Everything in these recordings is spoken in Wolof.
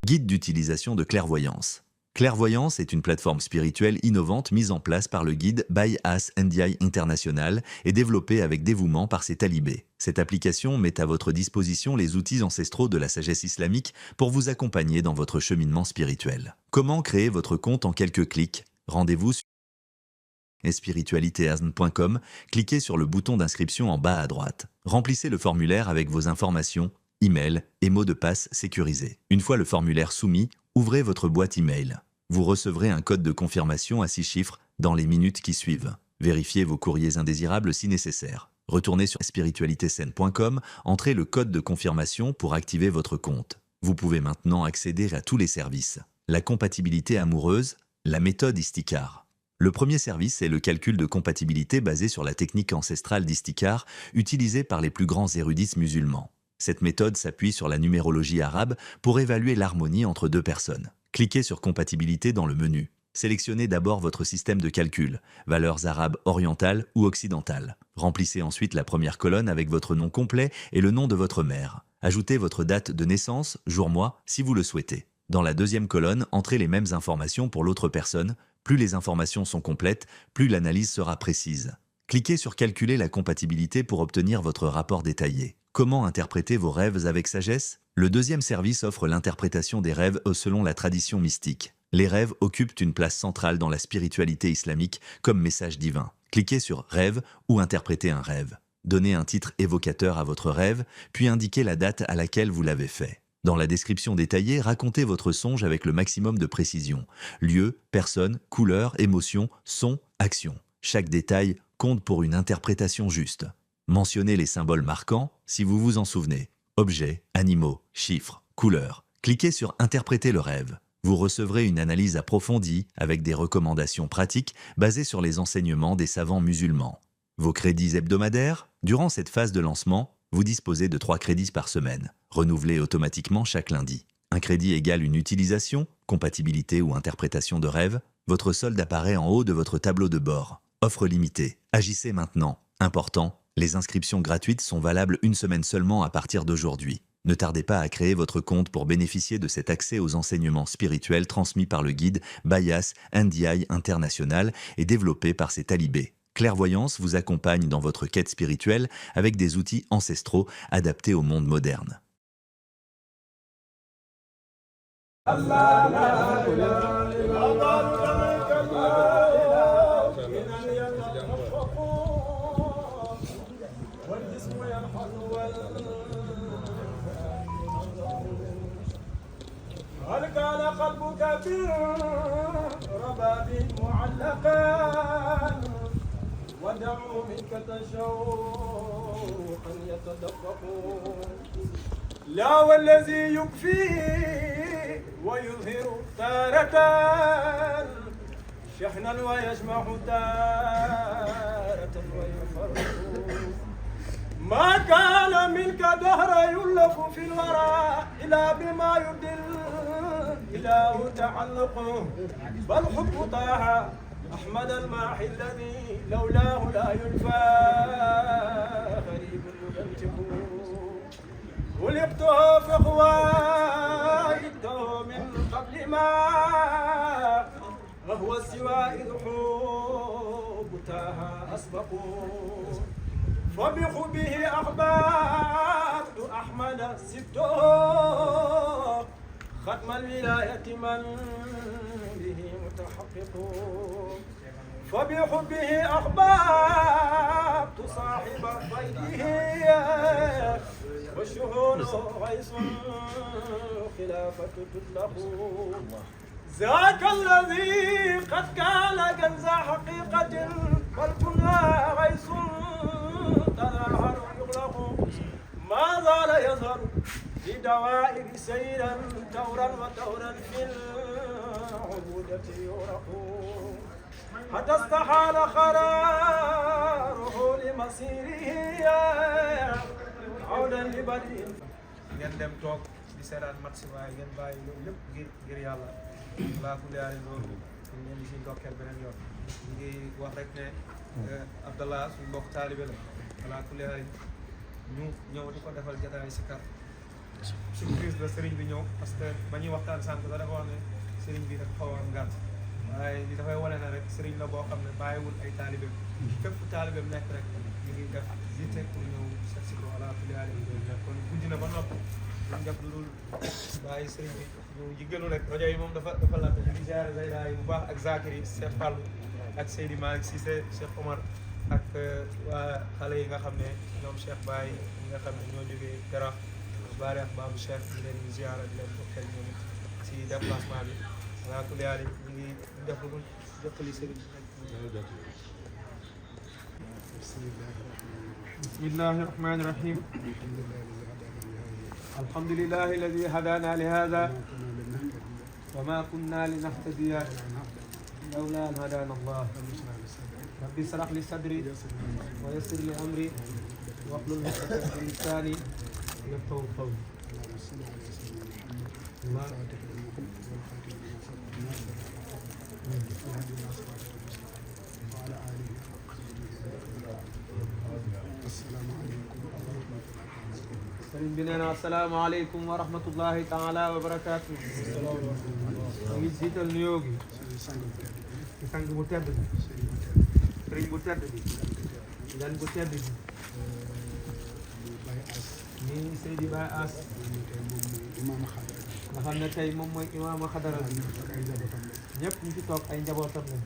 Guide d'utilisation de clairvoyance. Clairvoyance est une plateforme spirituelle innovante mise en place par le guide Bayas Ndiaye International et développée avec dévouement par ses talibés. Cette application met à votre disposition les outils ancestraux de la sagesse islamique pour vous accompagner dans votre cheminement spirituel. Comment créer votre compte en quelques clics? Rendez-vous sur spiritualitéasn.com, cliquez sur le bouton d'inscription en bas à droite. Remplissez le formulaire avec vos informations, email et mot de passe sécurisés. Une fois le formulaire soumis, ouvrez votre boîte email. Vous recevrez un code de confirmation à 6 chiffres dans les minutes qui suivent. Vérifiez vos courriers indésirables si nécessaire. Retournez sur spiritualitésain.com, entrez le code de confirmation pour activer votre compte. Vous pouvez maintenant accéder à tous les services. La compatibilité amoureuse, la méthode Istikar. Le premier service est le calcul de compatibilité basé sur la technique ancestrale d'Istikar utilisée par les plus grands érudits musulmans. Cette méthode s'appuie sur la numérologie arabe pour évaluer l'harmonie entre deux personnes. Cliquez sur Compatibilité dans le menu. Sélectionnez d'abord votre système de calcul, valeurs arabes orientales ou occidentales. Remplissez ensuite la première colonne avec votre nom complet et le nom de votre mère. Ajoutez votre date de naissance, jour-mois, si vous le souhaitez. Dans la deuxième colonne, entrez les mêmes informations pour l'autre personne. Plus les informations sont complètes, plus l'analyse sera précise. Cliquez sur Calculer la compatibilité pour obtenir votre rapport détaillé. Comment interpréter vos rêves avec sagesse? Le deuxième service offre l'interprétation des rêves selon la tradition mystique. Les rêves occupent une place centrale dans la spiritualité islamique comme message divin. Cliquez sur Rêve ou Interpréter un rêve. Donnez un titre évocateur à votre rêve, puis indiquez la date à laquelle vous l'avez fait. Dans la description détaillée, racontez votre songe avec le maximum de précision. Lieu, personne, couleur, émotion, son, action. Chaque détail compte pour une interprétation juste. Mentionnez les symboles marquants si vous vous en souvenez. Objets, animaux, chiffres, couleurs. Cliquez sur Interpréter le rêve. Vous recevrez une analyse approfondie avec des recommandations pratiques basées sur les enseignements des savants musulmans. Vos crédits hebdomadaires? Durant cette phase de lancement, vous disposez de 3 crédits par semaine, renouvelés automatiquement chaque lundi. Un crédit égale une utilisation, compatibilité ou interprétation de rêve. Votre solde apparaît en haut de votre tableau de bord. Offre limitée. Agissez maintenant. Important, les inscriptions gratuites sont valables une semaine seulement à partir d'aujourd'hui. Ne tardez pas à créer votre compte pour bénéficier de cet accès aux enseignements spirituels transmis par le guide Bayas Ndiaye International et développé par ses talibés. Clairvoyance vous accompagne dans votre quête spirituelle avec des outils ancestraux adaptés au monde moderne. هل كان قلبك في رباب معلقا ودم منك تشوقا يتدفق لا والذي يكفي ويظهر تارة شحنا ويجمع تارة ويفرق ما كان منك دهر يلف في الورى إلا بما يبدل إله تعلق بل حب طه أحمد الماحي الذي لولاه لا يلفى غريب مدمتق ولقته فخوائته من قبل ما وهو السوى إذ حب طه أسبق وبحبه أخبرت أحمد سبته ختم الولاية من به متحقق فبحبه أخبرت صاحب بيته والشهور غيث خلافة تطلق ذاك الذي قد كان كنز حقيقة بل كنا غيث تظاهر يغلق ما زال يظهر في دوائر سيرا دورا ودورا في العبودة يورق حتى استحال قراره لمصيره عودا لبدين ngeen dem toog di seetaan match waaye ngeen bàyyi loolu lépp ngir yàlla laa ku leyaale loolu ñu leen di si ndokkeel beneen yoon ñu ngi wax rek ne Abdallah suñu mbokk taalibe la laa ku leyaale ñu ñëw di ko defal jataay si kar surprise la sëriñ bi ñëw parce que ba ñuy waxtaan sànq la dafa wax ne sëriñ bi dafa xaw a am gàtt waaye li dafay wane na rek sëriñ la boo xam ne bàyyiwul ay taalibeem fépp fu taalibeem nekk rek ñu ngi def yitte pour ñëw seet si ko ala kulli haal kon guddi na ba noppi ñu def lu dul bàyyi sëriñ bi ñu jiggalu rek rajo yi moom dafa laajte ñu ngi ziare Zeyda yi bu baax ak Zakiri Cheikh Fallou ak Seydi Malick Cissé Cheikh Omar ak waa xale yi nga xam ne ñoom Cheikh Baye ñi nga xam ne ñoo jógee Jaraaf Baare ak Babou Cheikh di leen ziara di leen bokkal ñoom it si déplacement bi ala kulli haal ñu ngi def lu jottali sëriñ bi bismillahi rahmani rahim alhamdulillahi alladi hadana li hada wa ma kunna linahtadiya lawla an hadana allah rabbi israh li sadri wa yassir li amri wahlul uqdatan min lisani yafqahu qawli sëriñ bi nee na asalaamaaleykum wa rahmatullahi taala wa barakaatu. ñu ngi jiital nuyoo gi ci sang bu tedd bi sëriñ bu tedd bi gan bu tedd bi nii Seydi Baye As nga xam ne tey moom mooy imaama xadara bi ñëpp ñu ci toog ay njabootam lañ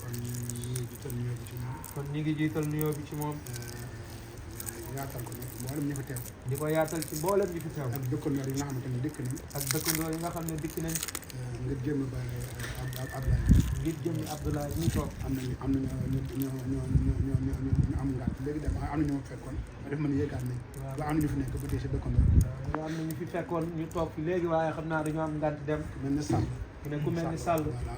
kon ñu ngi jiital nuyoo bi ci moom yaatal ko mboolem ñi fi teew di ko yaatal ci mboolem ñi fi teew ak dëkkandoo yi nga xamante ne dikk nañ ak dëkkandoo yi nga xam ne dikk nañ ngir jëmm ba Abdoulaye ngir jëmmi Abdoulaye ñu toog am nañu am ngànt léegi dem am na ñu ma fekkoon ma def mën yéegaat nañ ba am na ñu fi nekk ba tey si dëkkandoo waaw am na ñu fi fekkoon ñu toog fi léegi waaye xam naa dañoo am ngànt dem mel ni Sall ku ne ku mel ni Sall voilà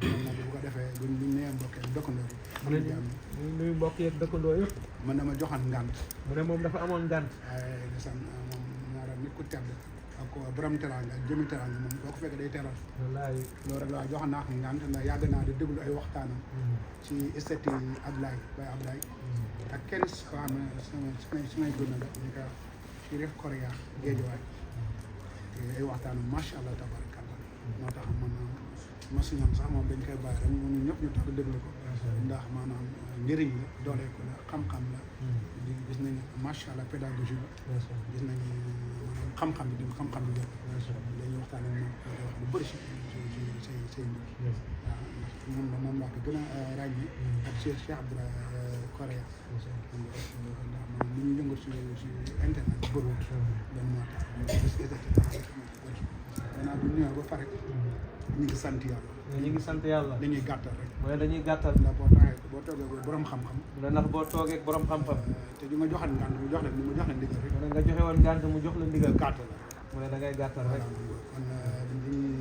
moom nag bu ko defee buñ nee mbokk dëkkandoo mu ne ñu nuyu mbokk yeeg dëkkandoo yëpp man dama joxan ngànt mu ne moom dafa amoon ngànt waaye desaan moom ñaara nit ku tedd ak borom teranga jëmi teranga moom boo ko fekkee day teral wallaay loolu rek laa joxoon naa ko ngànt ndax yàgg naa di déglu ay waxtaanam ci estati Ablaye Baye Ablaye ak kenn koo xam ne sumay gëna la ñu ko Chérif Korea Géejawaay te ay waxtaanam macha allah tabarakallah moo tax man ma suñam sax moom dañ koy bàyyi rek ñun ñëpp ñu tax déglu ko ndax maanaam njëriñ la doolee ko la xam-xam la di gis nañ macha allah pédagogie la gis nañ maanaam xam-xam bi dim xam-xam bi yëpp dañuy waxtaan ak moom wax lu bëri si say mbir waaw moom laa ko gën a ràññee ak Cheikh Abdoulaye Korea ndax moom li ñuy yëngal si internet bëriwul dan moo tax gis danaa bu ñëwee ba pare ñu ngi sant yàlla ñu ngi sant yàlla dañuy gàttal rek mooy dañuy gàttal ndax boo toogee borom xam-xam mu ne ndax boo toogee borom xam-xam te ñu ma joxal ngànt mu jox leen ndigal rek mu ne nga joxe woon ngànt mu jox la ndigal gàttal la mu ne da ngay gàttal rek kon dañuy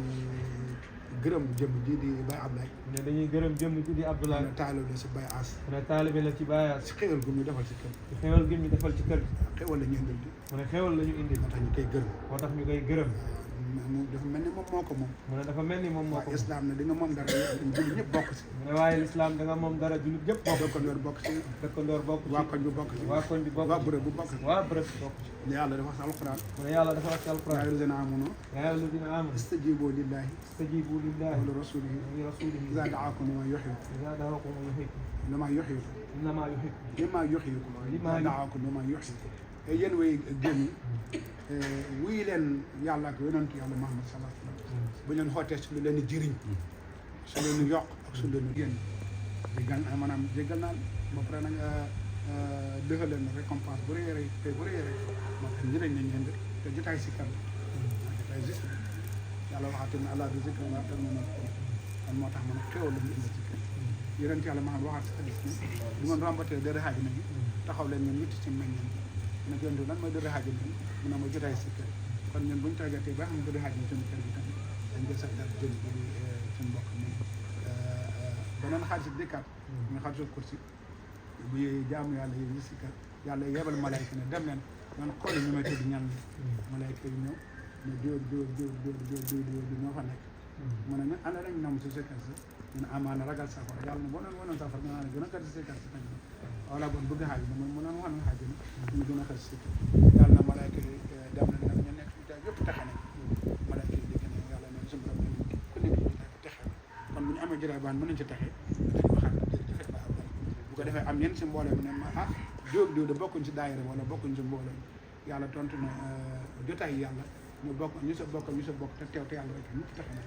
gërëm jëm ji di Baye Ablaye mu ne dañuy gërëm jëmm ji di Abdoulaye taalibe la si Baye As mu ne taalibe la ci Baye As si xéwal gu ñu defal si kër ci xéwal gi ñu defal ci kër gi xéwal la ñu indil di mu ne xéwal la ñu indi moo tax ñu koy gërëm moo tax ñu koy gërëm moom dafa mel ni moom moo ko moom mu ne dafa mel ni moom moo ko waaw islam ne di nga moom dara jullit ñëpp bokk si mu ne waaye lislaam da nga moom dara jullit yëpp bokk dëkkandoor bokk si dëkkandoor bokk ci waa koñ bi bokk si waa koñ bi bokk waa bërëb bu bokk si waa bërëb bi bokk ci yàlla dafa wax alquran mu ne yàlla dafa wax ci yaa alquran ayyuhallazina amanu yaa ayyuha alladina amanu istajibu lillahi istajibu lillahi wa li rasulihi wa li rasulihi iza da'akum lima yuhyikum iza da'akum lima yuhyikum innama yuhibbu lima yuhyikum Lima iza da'akum lima yuhyikum te yéen way gëm yi wuy leen yàlla ak yonentu yàlla Muhammad sallallahu alayhi wa sallam bu leen xootee su lu leen di jëriñ su leen di yokk ak su leen di génn di gan maanaam jéggal naa ba pare nag defal leen récompense bu rëy a rëy tey bu rëy a rëy moo tax njëriñ nañ leen te jotaay si kan jotaay zikr yàlla waxaate ne allah bi zikr la tam na kon moo tax man xéwal la ñu indi ci kër yonent yàlla Muhammad waxaat si hadis ne du man rombatee dara xaaji nañu taxaw leen ñun witti ci meññeen nag yontu lan mooy dara xaaji nañu mu ne ma jotaay si kër kon ñun buñu toogatee ba xam ne dara xaaji na suñu kër gi tamit dañ koy saxdal jël bi suñu mbokk mi beneen xaalis dikkaat ñu xaalisul kursi bu jaamu yàlla yi si kër yàlla yebal malayka ne dem leen man xooli ñu may tëdd ñan li malayka yi ñëw ne diw ñoo fa nekk mu ne ñu ana lañ nam si sa kër sa ñu ne amaana ragal safara yàlla ne boo doon wanoon safara nga naa ne gën a kër si kër si tamit wala bon bëgg xaaj na mu noon wan xaaj na ñu gën a xër si kër yàlla na malayka yi dem nañ nag ñu nekk fi tey yëpp ñëpp texe nañ malaaka yi dégg na yàlla ne suñu borom ne ku nekk ci nekk texe kon bu ñu amee jëlaat baan mën nañ ci texe dañu waxaat jërëjëf ba abal bu ko defee am yenn si mbooloo mi ne ma ah diw de bokkuñ si daayira wala bokkuñ si mbooloo yàlla tontu na jotaay yàlla ñu bokk te teew te yàlla rek ñëpp texe na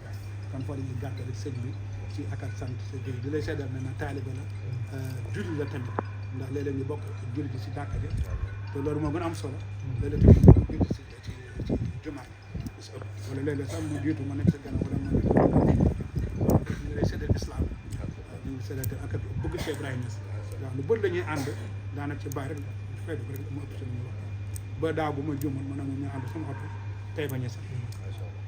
kon foo dañuy gàtt rek sëñ bi ci ak sant sa jëri di lay seedal ne na taalibe la julli la tamit ndax léeg-léeg ñu bokk julli ji si jàkka ja te loolu moo gën a am solo léeg-léeg tamit ñu bokk julli ci jumaa ji si ëpp wala léeg-léeg sax mu jiitu ma nekk sa gannaaw wala ma nekk ñu lay seedal islam ñu ngi seedal ak bëgg Cheikh Ibrahima Niass ndax lu bëri la ñuy ànd daanaka ci bàyyi rek fay def rek mu ëpp suñu wax ba daaw bu ma juumoon ma ne ma ñu ànd sama oto tey ba ñesa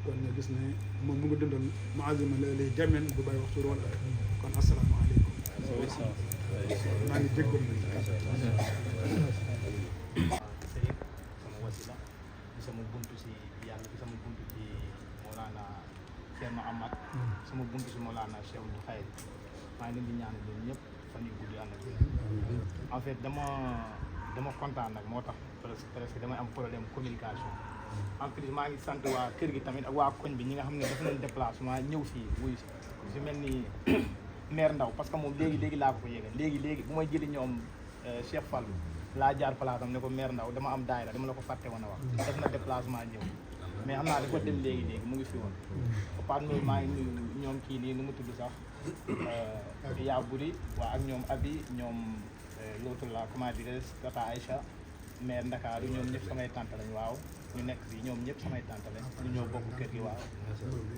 kon nga gis ne moom mu ngi dundal mu azima la lay jameen bu bay wax su rool kon asalaamaaleykum maa ngi jéggal sëriñ sama wasila di sama buntu si yàlla di sama buntu ci Mawlana Cheikh Mahamad sama buntu si Mawlana Cheikh Abdou Khayr maa ngi leen di ñaanal leen ñëpp fan yu guddi ànd ak en fait dama kontaan nag moo tax presque damay am problème communication en plus maa ngi sant waa kër gi tamit ak waa koñ bi ñi nga xam ne def nañ déplacement ñëw fii wuy si mel ni maire Ndaw parce que moom léegi laa ko yéegal léegi bu may jëli ñoom Cheikh Fallou laa jaar place am ne ko maire Ndaw dama am daayira dama la ko fàtte woon a wax def na déplacement ñëw mais xam naa dafa dem léegi mu ngi fi woon part loolu maa ngi nuyu ñoom kii nii nu mu tudd sax yaa buri waa ak ñoom Abi ñoom l'autre la comment dirais Tata Aïcha maire Ndakaaru ñoom ñëpp samay tante lañ waaw ñu nekk fii ñoom ñëpp samay tante lañ ñu ñoo bokk kër gi waaw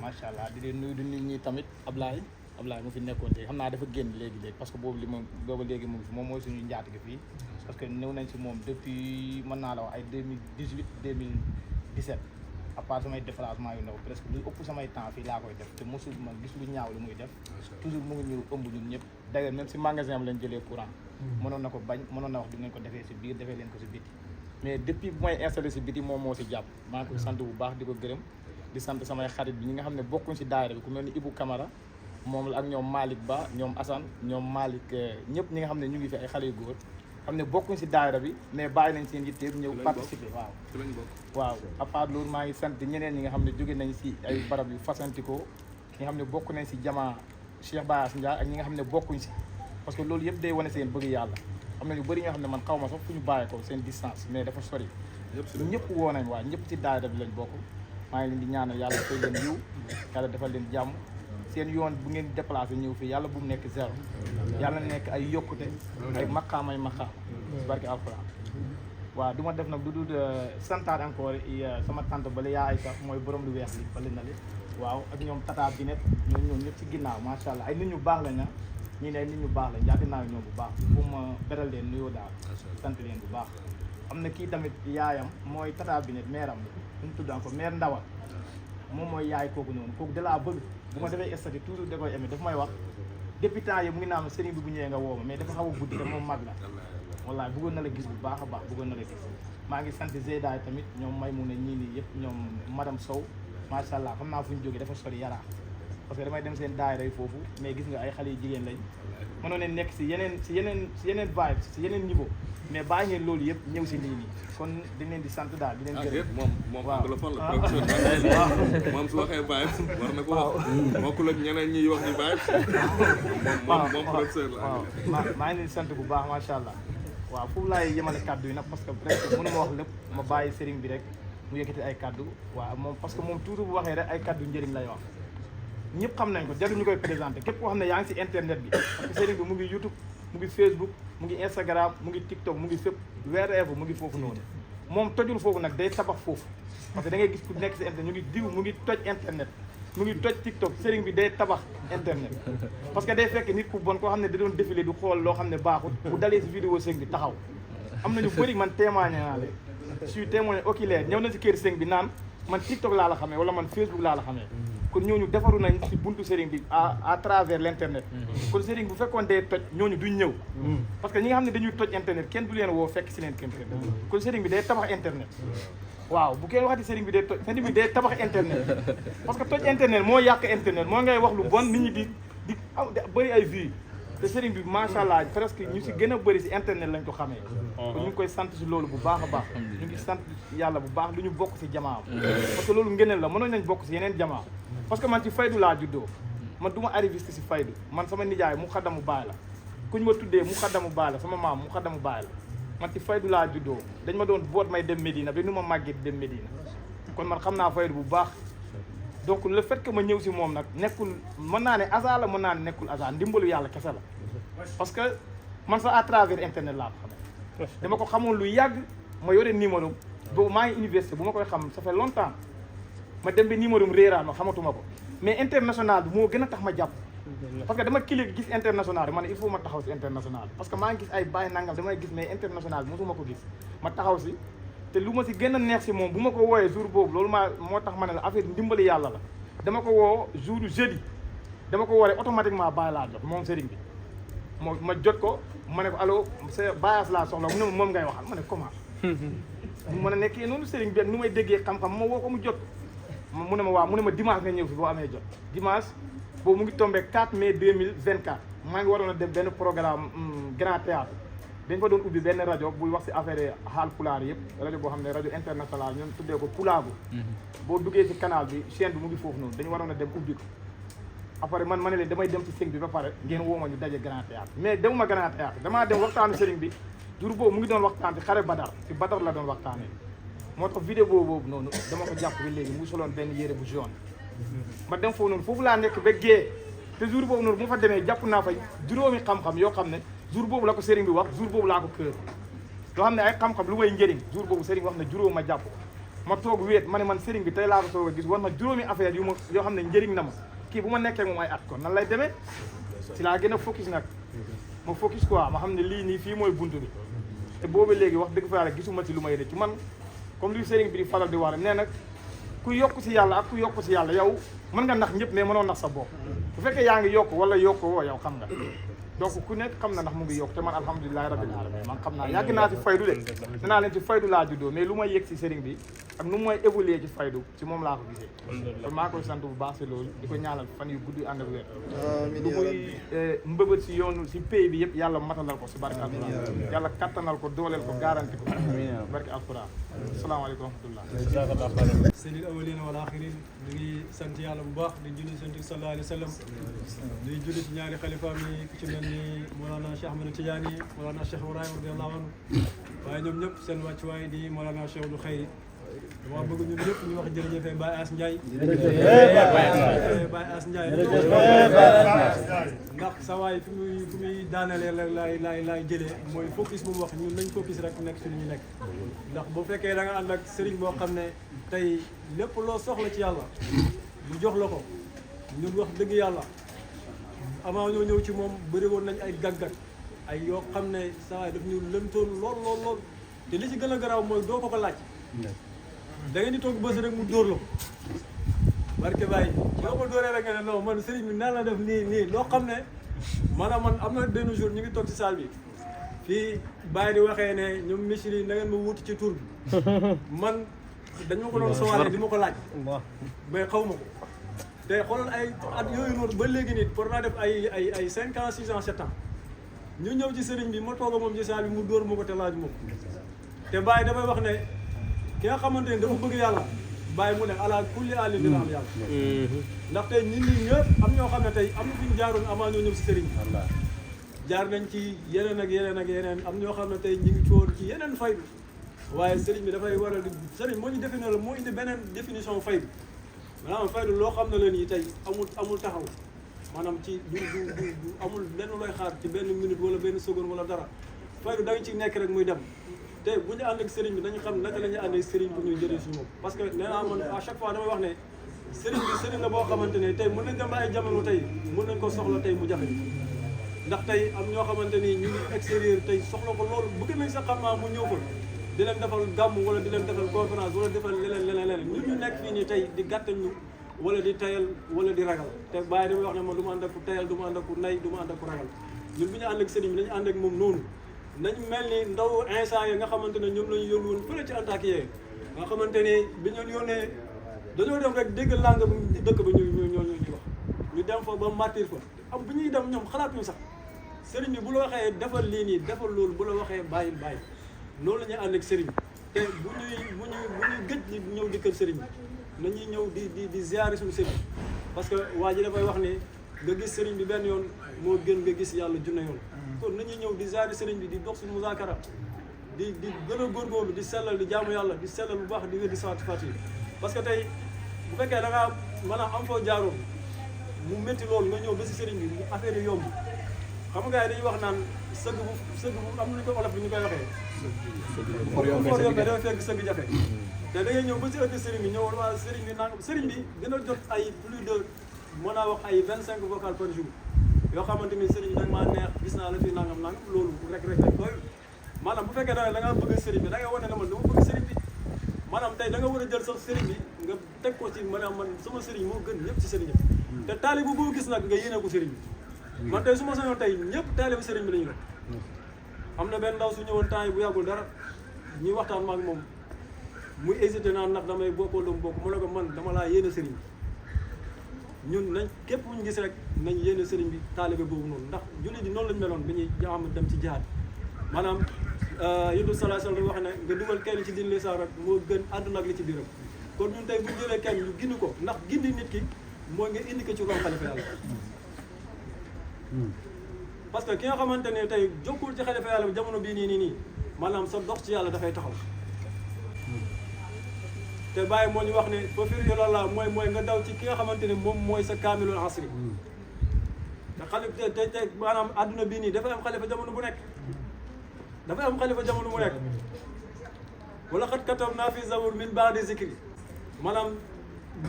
macha allah di leen nuyu di nit ñi tamit Ablaye mu fi nekkoon tey xam naa dafa génn léegi parce que boobu léegi mu ngi fi moom mooy suñu njaat gi fii parce que ñëw nañ si moom depuis mën naa la wax ay 2018 2017 à part samay déplacement yu ndaw presque lu ëpp samay temps fii laa koy def te mosul ma gis lu ñaaw lu muy def toujours mu ngi ñu ëmb ñun ñëpp d'ailleurs même si magasin am lañ jëlee courant mënoon na ko bañ mënoon na wax di ngeen ko defee si biir defee leen ko si biti mais depuis bu may installé si biti moom moo si jàpp maa ngi koy sant bu baax di ko gërëm di sant samay xarit bi ñi nga xam ne bokkuñ si daayira bi ku mel ni Ibou Camara moom la ak ñoom Malick Ba ñoom Assane ñoom Malick ñëpp ñi nga xam ne ñu ngi fi ay xale yu góor xam ne bokkuñ si daayira bi mais bàyyi nañ seen yitteeb ñëw participer waaw à part loolu maa ngi sant ñeneen ñi nga xam ne jóge nañ si ay barab yu fasantikoo ñi nga xam ne bokk nañ si jamaa Cheikh Bayass Ndiaye ak ñi nga xam ne bokkuñ si parce que loolu yëpp day wane seen bëgg yàlla am na ñu bëri ñoo xam ne man xaw ma sax fu ñu bàyyi ko seen distance mais dafa sori ñëpp woo nañ waa ñëpp ci daayira bi lañ bokk maa ngi leen di ñaanal yàlla fay leen yiw yàlla defal leen jàmm seen yoon bu ngeen déplacé ñëw fii yàlla bu mu nekk zéro yàlla nekk ay yokkute ay maqaam barke alxuraan waaw du ma def nag du dul santaat encore sama tante bale yaa ay sax mooy borom lu weex li bale na li waaw ak ñoom tata bi net ñoom ñëpp ci ginnaaw macha allah ay nit ñu baax lañ ñii ne nit ñu baax lañ jaati naa ñoom bu baax bu ma beral leen nuyoo daal sant leen bu baax am na kii tamit yaayam mooy tata bi net maire am ñu tudd encore maire Ndawal moom mooy yaay kooku noonu kooku da laa bëgg bu ma defee statut toujours da koy aimé dafa may wax depuis temps yi mu ngi naan sëriñ bi bu ñëwee nga woo ma mais dafa xaw a guddi te moom mag la wallaay bëggoon na la gis bu baax a baax bëggoon na la gis maa ngi sant Zeyda tamit ñoom may mu ne ñii nii yëpp ñoom madame Sow macha allah xam naa fu ñu jógee dafa sori Yaraax parce que damay dem seen daayira yi foofu mais gis nga ay xale yu jigéen lañ mënoon ne nekk si yeneen vibe si yeneen niveau mais bàyyi ngeen loolu yëpp ñëw si lii nii kon dañ leen di sant daal di leen gërëm moom anglophone la professeur moom su waxee vibes war na ko wax bokkul ak ñeneen ñi wax ni vibes moom professeur la maa ngi leen di sant bu baax macha allah waaw foofu laay yemale kaddu yi nag parce que presque mënu ma wax lépp ma bàyyi sëriñ bi rek mu yëkkati ay kaddu waaw moom parce que moom toujours bu waxee rek ay kaddu njëriñ lay wax ñëpp xam nañ ko jarul ñu koy présenté képp koo xam ne yaa ngi si internet bi parce que sëriñ bi mu ngi YouTube mu ngi Facebook mu ngi Instagram mu ngi TikTok mu ngi fépp wherever mu ngi foofu noonu moom tojul foofu nag day tabax foofu parce que da ngay gis ku nekk si internet ñu ngi diw mu ngi toj internet mu ngi toj TikTok sëriñ bi day tabax internet parce que day fekk nit ku bon koo xam ne da doon défilé du xool loo xam ne baaxul bu dalee si vidéo sëriñ bi taxaw am nañu bëri man témoigné naa leen je suis témoin oculaire ñëw na si kër sëriñ bi naan man TikTok laa la xamee wala man Facebook laa la xamee kon ñooñu defaru nañ ci buntu sëriñ bi à travers l' internet kon sëriñ bu fekkoon dee toj ñooñu duñ ñëw parce que ñi nga xam ne dañuy toj internet kenn du leen woo fekk si leen internet kon sëriñ bi day tabax internet waaw bu kenn waxati sëriñ bi day toj sëriñ bi day tabax internet parce que toj internet moo yàq internet moo ngay wax lu bon nit ñi di bëri ay vues te sëriñ bi macha allah presque ñu si gën a bëri si internet lañ ko xamee. kon ñu ngi koy sant si loolu bu baax a baax. ñu ngi sant yàlla bu baax lu ñu bokk si jamaam. parce que loolu ngëneel la mënoon nañ bokk si yeneen jamaam. parce que man ci faydu laa juddoo man du ma arriviste si faydu man sama nijaay mu xaddamu baay la kuñ ma tuddee mu xaddamu baay la sama maam mu xaddamu baay la man ci faydu laa juddoo dañ ma doon boot may dem Medina ba nu ma màggee dem Medina kon man xam naa faydu bu baax. donc le fait que ma ñëw si moom nag nekkul mën naa ne hasard la mën naa ne nekkul hasard ndimbalu yàlla kese la parce que man sax à travers internet laa ko xamee dama ko xamoon lu yàgg ma yore numéro boobu maa ngi université bu ma koy xam ça fait longtemps ma dem ba numéro mu réeraan ma xamatuma ko mais international bi moo gën a tax ma jàpp parce que dama cliquer gis international bi ma ne il faut ma taxaw si international parce que maa ngi gis ay bàyyi nangam damay gis mais international bi mosuma ko gis ma taxaw si te lu ma si gën a neex si moom bu ma ko wooyee jour boobu loolu moo tax ma ne la affaire ndimbali yàlla la dama ko woo jour jeudi dama ko wooree automatiquement bàyyi laa jot moom sëriñ bi ma jot ko ma ne ko allo c'est Baye laa soxla mu ne moom ngay waxal ma ne comment mu mën a nekkee noonu sëriñ bi ak nu may déggee xam-xam ma woo ko mu jot mu ne ma waaw mu ne ma dimanche nga ñëw fi boo amee jot dimanche boobu mu ngi tombé 4 mai 2024 maa ngi waroon a dem benn programme Grand Théâtre dañ fa doon ubbi benn rajo buy wax si affaire xaal pulaar yëpp rajo boo xam ne rajo international ñun tuddee ko Pulaagu boo duggee si canal bi chaîne bi mu ngi foofu noonu dañu waroon a dem ubbi ko après man ma ne leen damay dem si sëñ bi ba pare ngeen woo ma ñu daje Grand Théâtre mais demuma Grand Théâtre damaa dem waxtaanu sëriñ bi jour boobu mu ngi doon waxtaan ci xare Badar si Badar la doon waxtaanee moo tax vidéo boobu noonu dama ko jàpp ba léegi mu soloon benn yére bu jaune ma dem foofu noonu foofu laa nekk ba gée te jour boobu noonu bu ma fa demee jàpp naa fa juróomi xam-xam yoo xam ne jour boobu la ko sëriñ bi wax jour boobu laa ko kër yoo xam ne ay xam-xam lu may njëriñ jour boobu sëriñ wax na juróom ma jàpp ma toog wéet ma ne man sëriñ bi tey laa ko soog a gis war na juróomi affaire yu ma yoo xam ne njëriñ na ma kii bu ma nekkee moom ay at kon nan lay demee si laa gën a focus nag ma focus quoi ma xam ne lii nii fii mooy buntu bi te boobu léegi wax dëgg fa yàlla gisuma ci lu may rëcc man comme li sëriñ bi di faral di wax nee nag ku yokk si yàlla ak ku yokk si yàlla yow mën nga nax ñëpp mais mënoo nax sa bopp bu fekkee yaa ngi yokk wala yokk woo yow xam nga donc ku nekk xam na ndax mu ngi yokk te man alhamdulilahi rabbil alamin man xam naa yàgg naa ci faydu de nee naa leen ci faydu laa juddoo mais lu may yëg si sëriñ bi ak nu may évoluer ci faydu ci moom laa ko gisee kon maa koy sant bu baax si loolu di ko ñaanal fan yu gudd ànd ak wér lu muy mbëbët si yoonu si pays bi yëpp yàlla matalal ko si barke alquran yàlla kattanal ko dooleel ko garanti ko barke alquran asalaamaaleykum wa rahmatullah seydil awalina wal axirin ñu ngi sant yàlla bu baax di julli sant bi sallallahu alayhi wa sallam di julli ci ñaari xalifaam yi ku ci mel ni Mawlana Cheikh Ahmed Tidiane yi Mawlana Cheikh Ibrahima radiyallahu anhu waaye ñoom ñëpp seen wàccuwaay di Mawlana Cheikh Abdou Khayri dama bëgg ñun ñëpp ñu wax jërëjëf Baye Ass Ndiaye Baye Ass Ndiaye ndax sa waay fi muy daanalee laay jëlee mooy focus bu mu wax ñun nañ focus rek nekk ci li ñu nekk ndax bu fekkee da nga ànd ak sëriñ boo xam ne tey lépp loo soxla ci yàlla mu jox la ko ñun wax dëgg yàlla avant ñoo ñëw ci moom bëri woon nañ ay gàggat ay yoo xam ne sa waay daf ñu lëntoon lool te li ci gën a garaaw mooy doo ko laaj da ngeen di toog bës rek mu dóor la ko barke Baye boo ko dóoree rek nga ne non man sëriñ bi nan la def nii loo xam ne maanaam man am na benn jour ñu ngi toog ci salle bi fii Baye di waxee ne ñoom misiri na ngeen ma wuti ci tur bi man dañu ma ko doon sowaale di ma ko laaj mais xaw ma ko te xoolal ay at yooyu noonu ba léegi nit pour naa def ay 5 ans 6 ans 7 ans ñu ñëw ci sëriñ bi ma toog moom ci salle bi mu dóor ma ko te laaj ma ko te Baye damay wax ne ki nga xamante ne dafa bëgg yàlla Baye mu ne ala kulli àlli dina am yàlla ndax tey nit ñi ñëpp am ñoo xam ne tey am na fi ñu jaaroon avant ñoo ñëw si sëriñ bi jaar nañ ci yeneen ak yeneen am ñoo xam ne tey ñu ngi coon ci yeneen faydu waaye sëriñ bi dafay waral di sëriñ moo ñu définir la moo indi beneen définition faydu maanaam faydu loo xam ne leen yi tey amul taxaw maanaam ci du amul lenn looy xaar ci benn minute wala benn seconde wala dara faydu da nga ci nekk rek muy dem te bu ñu ànd ak sëriñ bi dañu xam naka la ñuy ànd ak sëriñ bu ñuy jëlee si moom parce que nee naa man à chaque fois damay wax ne sëriñ bi sëriñ la boo xamante ne tey mën nañ dem ay jamono tey mën nañ ko soxla tey mu jafe ndax tey am ñoo xamante ni ñu ngi extérieur tey soxla ko loolu bëgg nañ sax xam naa mu ñëw fa di leen defal gàmm wala di leen defal conférence wala defal leneen ñun ñu nekk fii nii tey di gàttañ ñu wala di tayal wala di ragal te bàyyi damay wax ne man du ma ànd ak ku tayal du ma ànd ak ku nay du ma ànd ak ku ragal ñun bu ñu ànd ak sëriñ bi dañu ànd ak moom noonu nañu mel ni ndaw instant yi nga xamante ne ñoom lañu yónni woon fële ci Antakya nga xamante ni bi ñu yónnee dañoo dem rek dégg langue bi dëkk ba ñu wax ñu dem fa ba martyr fa am bu ñuy dem ñoom xalaat ñu sax sëriñ bi bu la waxee defal lii nii defal loolu bu la waxee bàyyil bàyyi noonu la ñuy ànd ak sëriñ bi te bu ñuy gëj di ñëw di kër sëriñ bi nañuy ñëw di ziare suñu sëriñ parce que waa ji dafay wax ni nga gis sëriñ bi benn yoon moo gën nga gis yàlla junne yoon kon nañuy ñëw di ziare sëriñ bi di dox suñu musaakara di gën a góorgóorlu di sellal di jaamu yàlla di sellal bu baax di wér di salaatu faatiha parce que tey bu fekkee da ngaa maanaam am foo jaaroon mu métti loolu nga ñëw ba si sëriñ bi mu affaire yi yomb xam nga dañuy wax naan sëgg bu am nañu ko olof bi ñu koy waxee bu for yombee dafa fekk sëgg jafe te da ngay ñëw ba si ëtt sëriñ bi ñëwal waa sëriñ bi nangam sëriñ bi dina jot ay plus de mën naa wax ay 25 vocal par jour yoo xamante ni sëriñ bi nag maa neex gis naa la fii nangam loolu rek doy maanaam bu fekkee da nga bëgg sëriñ bi da nga wane ne man dama bëgg sëriñ bi maanaam tey da nga war a jël sax sëriñ bi nga teg ko ci maanaam man sama sëriñ moo gën ñëpp ci sëriñ bi te taalibu boo gis nag nga yéene ko sëriñ bi man tey su ma sañoon tey ñëpp taalibu sëriñ bi lañu def am na benn ndaw su ñëwoon temps yi bu yàggul dara ñuy waxtaan ma ak moom muy hésité naan ndax damay bokkoo doomu bokk mu ne ko man dama laa yéene sëriñ bi ñun nañ képp ñu gis rek nañ yéene sëriñ bi taalibe boobu noonu ndax jullit yi noonu lañ meloon bi ñuy am dem ci jihaad maanaam yonent sallallahu alayhi wasallam wax ne nga dugal kenn ci diin lislaam rek moo gën àdduna ak li ci biiram kon ñun tey bu ñu jëlee kenn ñu gindi ko ndax gindi nit ki mooy nga indi ko ci ron xalifa yàlla parce que ki nga xamante ne tey jokkul ci xalifa yàlla bi jamono bii nii maanaam sa dox ci yàlla dafay taxaw te bàyyi moo ñu wax ne fa fir ilallah mooy nga daw ci ki nga xamante ne moom mooy sa kaamilul asri te xalifa te maanaam àdduna bii nii dafay am xalifa jamono bu nekk dafay am xalifa jamono mu nekk wala xat katab naa fi zabur min baadi zikri maanaam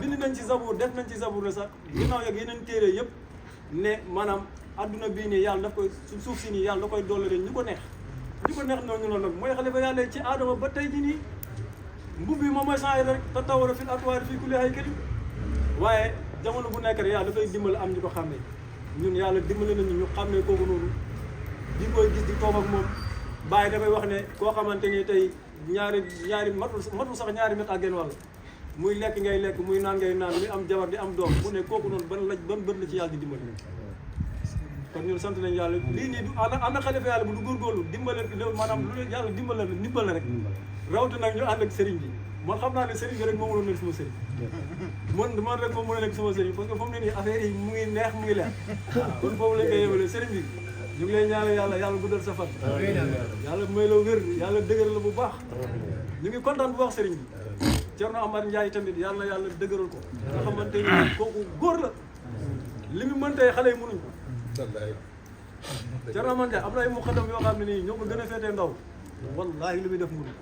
bind nañ ci zabur def nañ ci zabur la sax ginnaaw yeeg yeneen téere yëpp ne maanaam adduna bii nii yàlla daf koy suuf si nii yàlla da koy doole leen ñu ko neex noonu noonu nag mooy xalifa yàlla ci aadama ba tey ji nii mbub bi moom mooy changé rek te tawara fil atwaari fii kulli haykali waaye jamono bu nekk rek yàlla dafay dimbali am ñu ko xàmmee ñun yàlla dimbali nañu ñu xàmmee kooku noonu di koy gis di toog ak moom Baye dafay wax ne koo xamante ni tey ñaari matul sax ñaari mètre ak genn wàll muy lekk ngay lekk muy naan ngay naan muy am jabar di am doom mu ne kooku noonu ban bët la ci yàlla di dimbali kon ñun sant nañu yàlla lii nii du ànd ak xalifa yàlla bu du góorgóorlu dimbale maanaam lu yàlla dimbal rek rawatu nag ñu ànd ak sëriñ bi man xam naa ne sëriñ bi rek moo mënoon nekk sama sëriñ man rek moo mën a nekk sama sëriñ parce que foofu ne nii affaire yi mu ngi neex mu ngi leer kon foofu lañ koy yemale sëriñ bi ñu ngi lay ñaanal yàlla guddal sa fan yàlla may la wér yàlla dëgëral la bu baax ñu ngi kontaan bu baax sëriñ bi Thierno Amath Ndiaye tamit yàlla dëgëral ko nga xamante ni kooku góor la li mu mën tey xale yi mënuñ ko Thierno Amath Ndiaye am na ay muqaddam yoo xam ne nii ñoo ko gën a féetee ndaw wallaahi li muy def mënuñ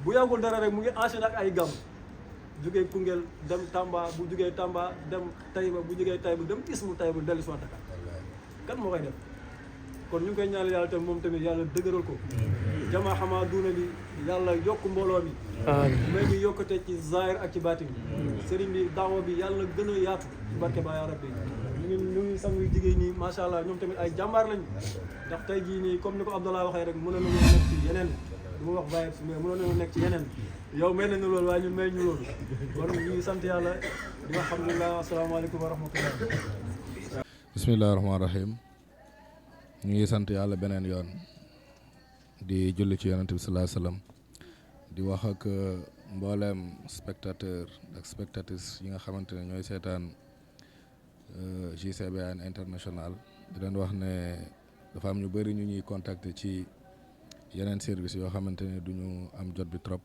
bu yàggul dara rek mu ngi enchaîné ak ay gàmm jugee Koungheul dem Tamba bu jugee Tamba dem Taïba bu jugee Taïba dem Ismu Taïba dellu si waat Dakar kan moo koy def kon ñu ngi koy ñaanal yàlla tamit moom tamit yàlla dëgëral ko jamaa xamaa duuna bi yàlla yokk mbooloo bi may ñu yokkate ci zahir ak ci baatin sëriñ bi daawa bi yàlla gën a yaatu ci barke ba yaa rabbi ñu ngi sang jigéen ñi macha allah ñoom tamit ay jàmbaar lañu ndax tey jii nii comme ni ko Abdallah waxee rek mënoon nañu nekk ci yeneen du ma wax bàyyi mais mënoon nañu nekk ci yeneen yow may nañu loolu waaye ñun may ñu loolu war ñu ngi sant yàlla di wax alhamdulilah asalaamaaleykum wa rahmatullah bismillahi rahmaani rahim ñu ngi sant yàlla beneen yoon di julli ci yonent bi sallallahu alayhi wasallam di wax ak mbooleem spectateur ak spectatrice yi nga xamante ne ñooy seetaan JCBN international di leen wax ne dafa am ñu bëri ñu ñuy contacter ci yeneen service yoo xamante ne du ñu am jot bi trop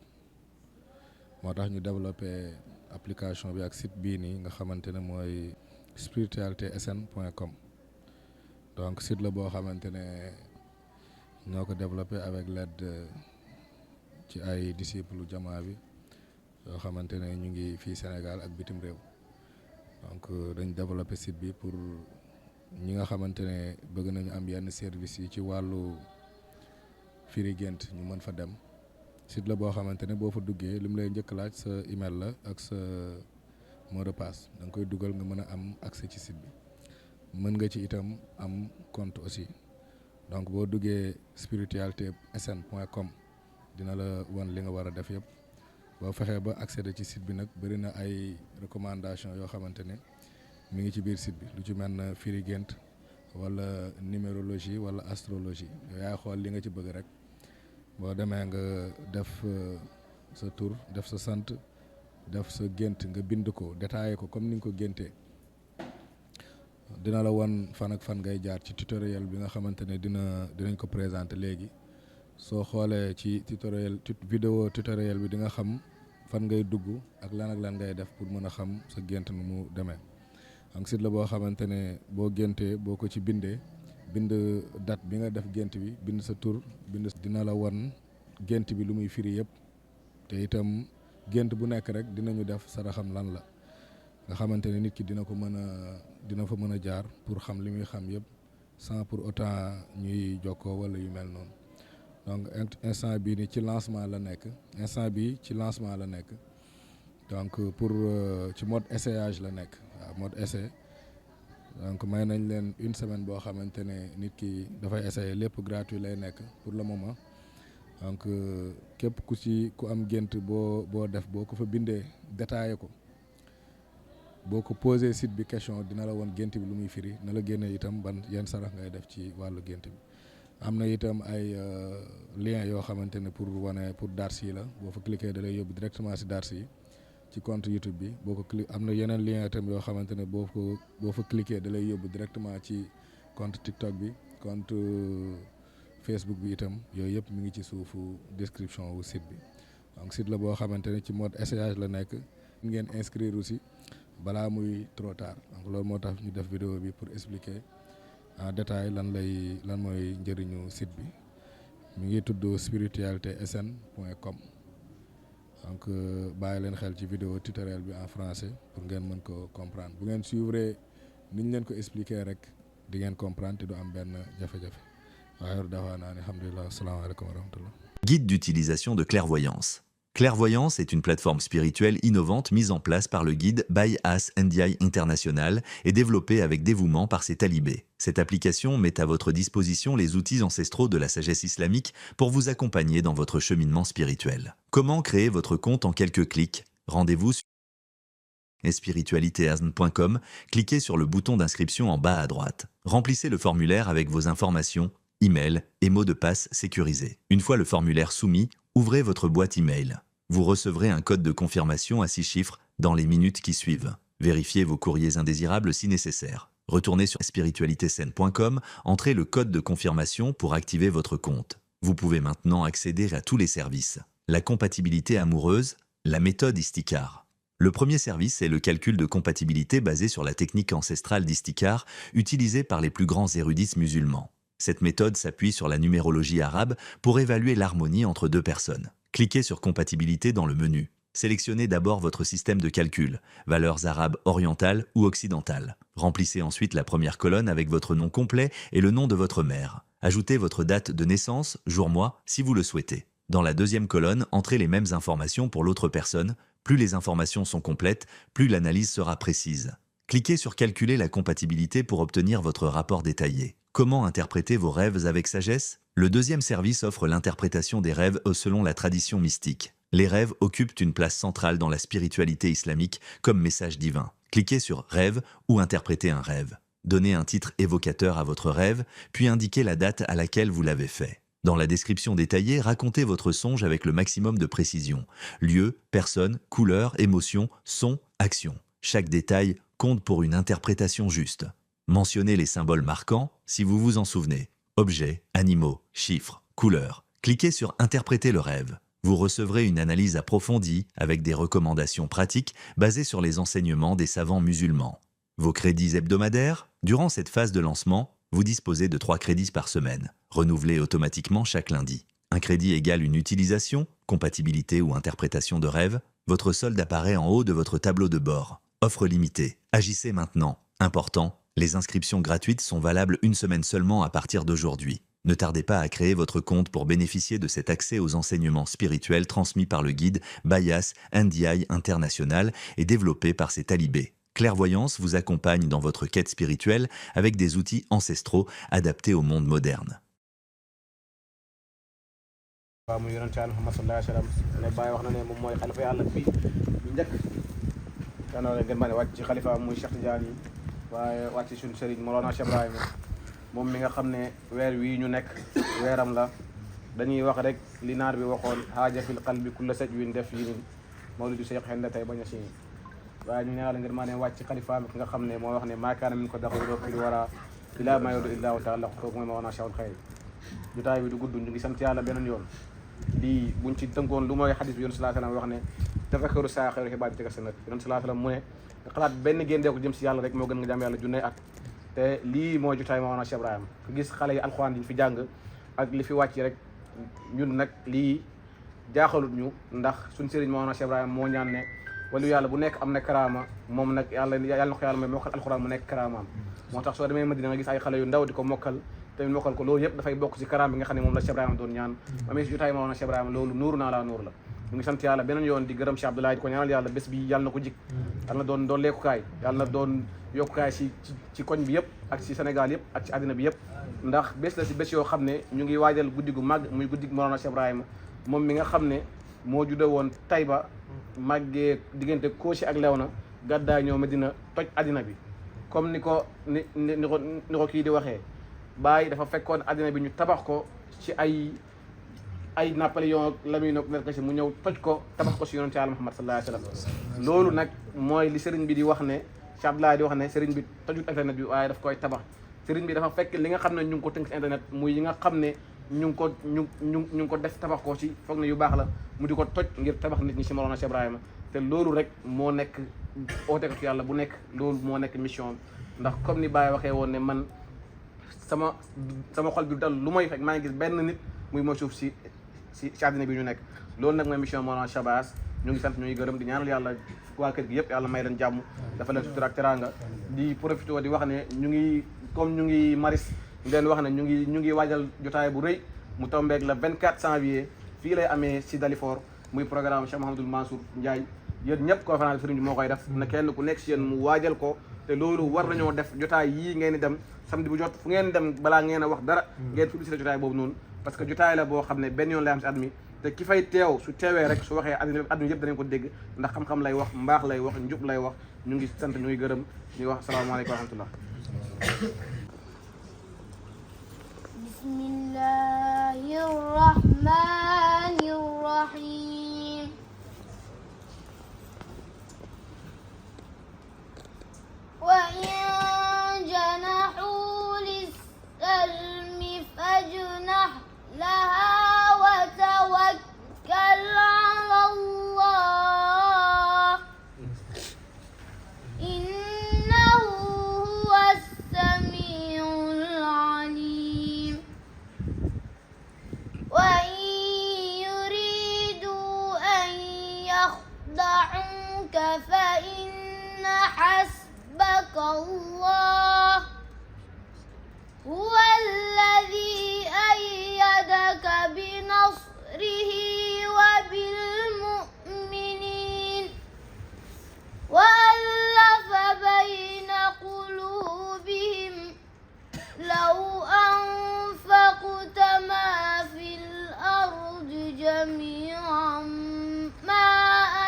moo tax ñu développé application bi ak site bii nii nga xamante ne mooy spiritualitésn.com donc site la boo xamante ne ñoo ko développé avec l'aide ci ay disciples jamaa bi yoo xamante ne ñu ngi fii Sénégal ak bitim réew donc dañ développé site bi pour ñi nga xamante ne bëgg nañu am yenn service yi ci wàllu firi gént ñu mën fa dem site la boo xamante ne boo fa duggee li mu lay njëkk laaj sa email la ak sa mot de passe da nga koy dugal nga mën a am accès ci site bi mën nga ci itam am compte aussi donc boo duggee spiritualitésn.com dina la wan li nga war a def yëpp boo fexee ba accéder ci site bi nag bëri na ay recommandation yoo xamante ne mi ngi ci biir site bi lu ci mel na firi gént wala numérologie wala astrologie yaay xool li nga ci bëgg rek boo demee nga def sa tur def sa sant def sa gént nga bind ko détaillé ko comme ni nga ko géntee dina la wan fan ak fan ngay jaar ci tutoriel bi nga xamante ne dinañ ko présenter léegi soo xoolee ci vidéo tutoriel bi di nga xam fan ngay dugg ak lan ngay def pour mën a xam sa gént nu mu demee donc site la boo xamante ne boo géntee boo ko ci bindee bind date bi nga def gént bi bind sa tur dina la wan gént bi lu muy firi yëpp te itam gént bu nekk rek dinañu def saraxam lan la nga xamante ne nit ki dina fa mën a jaar pour xam li muy xam yëpp sans pour autant ñuy jokkoo wala yu mel noonu donc instant bii ni ci lancement la nekk donc pour ci mode essayage la nekk waaw mode essai donc may nañ leen une semaine boo xamante ne nit ki dafay essayer lépp gratuit lay nekk pour le moment donc képp ku am gént boo def boo ko fa bindee détaillé ko boo ko posé site bi question dina la woon gént bi lu muy firi na la génne itam ban yenn sarax ngay def ci wàllu gént bi am na itam ay lien yoo xamante ne pour dars yi la boo fa cliquer da lay yóbbu directement si dars yi ci compte YouTube bi boo ko am na yeneen lien itam yoo xamante ne boo fa cliquer da lay yóbbu directement ci compte TikTok bi compte Facebook bi itam yooyu yëpp mi ngi ci suufu description wu site bi donc site la boo xamante ne ci mode essayage la nekk ngeen inscrire aussi balaa muy trop tard donc loolu moo tax ñu def vidéo bi pour expliquer en détail lan mooy njëriñu site bi mi ngi tudd spiritualitésn.com donc bàyyi leen xel ci vidéo tutoriel bi en français pour ngeen mën ko comprendre bu ngeen suivre ni ñu leen ko expliquer rek di ngeen comprendre te du am benn jafe-jafe waaye dafa naa ne alhamdulilah asalaamaaleykum wa rahmatullah. Guide d'utilisation de clairvoyance. Clairvoyance est une plateforme spirituelle innovante mise en place par le guide Bayas Ndiaye International et développée avec dévouement par ses talibés. Cette application met à votre disposition les outils ancestraux de la sagesse islamique pour vous accompagner dans votre cheminement spirituel. Comment créer votre compte en quelques clics? Rendez-vous sur spiritualitéasn.com, cliquez sur le bouton d'inscription en bas à droite. Remplissez le formulaire avec vos informations, email et mots de passe sécurisés. Une fois le formulaire soumis, ouvrez votre boîte email. Vous recevrez un code de confirmation à 6 chiffres dans les minutes qui suivent. Vérifiez vos courriers indésirables si nécessaire. Retournez sur spiritualitésaine.com, entrez le code de confirmation pour activer votre compte. Vous pouvez maintenant accéder à tous les services. La compatibilité amoureuse, la méthode Istikar. Le premier service est le calcul de compatibilité basé sur la technique ancestrale d'Istikar utilisée par les plus grands érudits musulmans. Cette méthode s'appuie sur la numérologie arabe pour évaluer l'harmonie entre deux personnes. Cliquez sur Compatibilité dans le menu. Sélectionnez d'abord votre système de calcul, valeurs arabes orientales ou occidentales. Remplissez ensuite la première colonne avec votre nom complet et le nom de votre mère. Ajoutez votre date de naissance, jour-mois, si vous le souhaitez. Dans la deuxième colonne, entrez les mêmes informations pour l'autre personne. Plus les informations sont complètes, plus l'analyse sera précise. Cliquez sur Calculer la compatibilité pour obtenir votre rapport détaillé. Comment interpréter vos rêves avec sagesse? Le deuxième service offre l'interprétation des rêves selon la tradition mystique. Les rêves occupent une place centrale dans la spiritualité islamique comme message divin. Cliquez sur Rêve ou Interpréter un rêve. Donnez un titre évocateur à votre rêve, puis indiquez la date à laquelle vous l'avez fait. Dans la description détaillée, racontez votre songe avec le maximum de précision. Lieu, personne, couleur, émotion, son, action. Chaque détail compte pour une interprétation juste. Mentionnez les symboles marquants si vous vous en souvenez. Objets, animaux, chiffres, couleurs. Cliquez sur Interpréter le rêve. Vous recevrez une analyse approfondie avec des recommandations pratiques basées sur les enseignements des savants musulmans. Vos crédits hebdomadaires? Durant cette phase de lancement, vous disposez de 3 crédits par semaine, renouvelés automatiquement chaque lundi. Un crédit égale une utilisation, compatibilité ou interprétation de rêve. Votre solde apparaît en haut de votre tableau de bord. Offre limitée. Agissez maintenant. Important, les inscriptions gratuites sont valables une semaine seulement à partir d'aujourd'hui. Ne tardez pas à créer votre compte pour bénéficier de cet accès aux enseignements spirituels transmis par le guide Bayas Ndiaye International et développé par ses talibés. Clairvoyance vous accompagne dans votre quête spirituelle avec des outils ancestraux adaptés au monde moderne. waaye wàcc suñu sëriñ Mawlana Cheikh Ibrahima moom mi nga xam ne weer wii ñu nekk weeram la dañuy wax rek li naar bi waxoon haaja fil qalbi kulla sajwin def yi nin mawlidu Cheikh xen tey bañ a si waaye ñu ñaanal ngir maa ne wàcc xalifaam ki nga xam ne moo wax ne maakaana min ko daxaw fil wara ilaa maa yoodu illaahu taala kooku mooy ma wana shawul xayri jotaay bi du gudd ñu ngi sant yàlla beneen yoon lii buñ ci tënkoon lu mooy xadis bi yoon sallallahu alayhi wasallam wax ne tafakkaru saa xayru xibaadatika sanat yoon sallallahu alayhi wasallam mu ne nga xalaat benn géndee ko jëm si yàlla rek moo gën nga jàmm yàlla junney at te lii mooy jotaay ma wana Cheikh Ibrahima ku gis xale yi alxuraan yi fi jàng ak li fi wàcc rek ñun nag lii jaaxalut ñu ndax suñ sëriñ ma wana Cheikh Ibrahima moo ñaan ne walu yàlla bu nekk am na karaama moom nag yàlla na ko yàlla may mokkal alxuraan mu nekk karaamaam moo tax soo demee Madina nga gis ay xale yu ndaw di ko mokkal te mokkal ko loolu yëpp dafay bokk si karaam bi nga xam ne moom la Cheikh Ibrahima doon ñaan amee si jotaay ma woon Cheikh Ibrahima loolu nuuru naa laa nuur la ñu ngi sant yàlla beneen yoon di gërëm Cheikh Abdoulaye di ko ñaanal yàlla bés bi yàlla na ko jik yàlla na doon leekukaay yàlla na doon yokkukaay ci koñ bi yëpp ak si Sénégal yëpp ak ci àddina bi yëpp ndax bés la si bés yoo xam ne ñu ngi waajal guddi gu màgg muy guddi gu Mawlana Cheikh Ibrahima moom mi nga xam ne moo juddoo woon Taïba màggee diggante Koosi ak Léona gàddaay ñëw Medina toj àddina bi comme ni ko kii di waxee Baye dafa fekkoon àddina bi ñu tabax ko ci ay Napoléon la muy nekk si mu ñëw toj ko tabax ko si yonent Yàlla Muhammad sallallahu alayhi wa sallam loolu nag mooy li sëriñ bi di wax ne Cheikh Abdoulaye di wax ne sëriñ bi tojut internet bi waaye daf koy tabax sëriñ bi dafa fekk li nga xam ne ñu ngi ko tënk si internet muy yi nga xam ne ñu ngi ko def tabax ko ci foog ne yu baax la mu di ko toj ngir tabax nit ñi si Mawlana Cheikh Ibrahima te loolu rek moo nekk ootekatu yàlla bu nekk loolu moo nekk mission ndax comme ni Baye waxee woon ne man sama xol bi dal lu may fekk maa ngi gis benn nit muy mooy suuf si àddina bi ñu nekk loolu nag mooy mission Mawlana Cheikh Bass ñu ngi sant ñu ngi gërëm di ñaanal yàlla waa kër gi yëpp yàlla may leen jàmm dafa leen sutura ak teranga di profité di wax ne ñu ngi maris leen wax ne ñu ngi waajal jotaay bu rëy mu tombeeg le 24 janvier fii lay amee si Dalifort muy programme Cheikh Mouhamadoul Mansour Ndiaye yéen ñëpp conférence sëriñ bi moo koy def na kenn ku nekk si yéen mu waajal ko te loolu war nañoo def jotaay yii ngeen di dem samedi bu jot fu ngeen dem balaa ngeen a wax dara ngeen publicité jotaay boobu noonu parce que jotaay la boo xam ne benn yoon lay am si at mi te ki fay teew su teewee rek su waxee àddina yëpp danañ ko dégg ndax xam-xam lay wax mbaax lay wax njub lay wax ñu ngi sant ñu ngi gërëm ñu wax asalaamaaleykum wa rahmatullah bismillahir rahmanir rahim wa in janahu lis-salmi fajnah laha wa tawakkal 'ala Allah innahu huwas samiul 'alim wa in yuridu an yakhda'uka fa inna hasbaka Allah huwa alladhi ayyadaka binasrihi wa bil mu'minin wa allafa bayna qulubihim law anfaqta ma fil ardi jami'an ma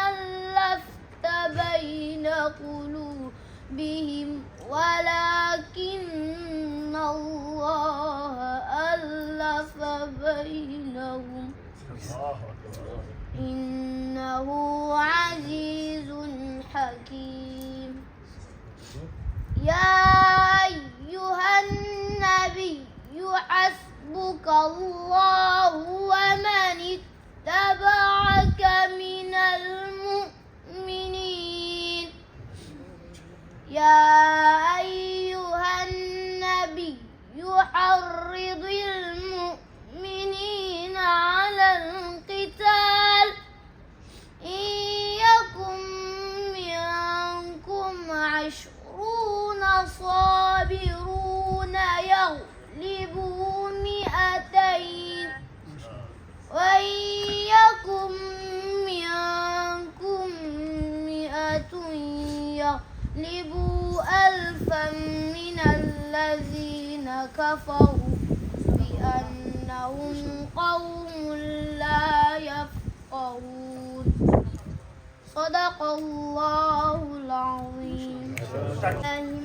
allafta bayna qulubihim ولكن الله ألف بينهم إنه عزيز حكيم يا أيها النبي حسبك الله ومن اتبعك من المؤمنين يا أيها النبي حرض المؤمنين على القتال إن يكن منكم 20 صابرون يغلبوا 200 وإن يكن منكم 100 يغلبوا 1000 من الذين كفروا بأنهم قوم لا يفقهون صدق الله العظيم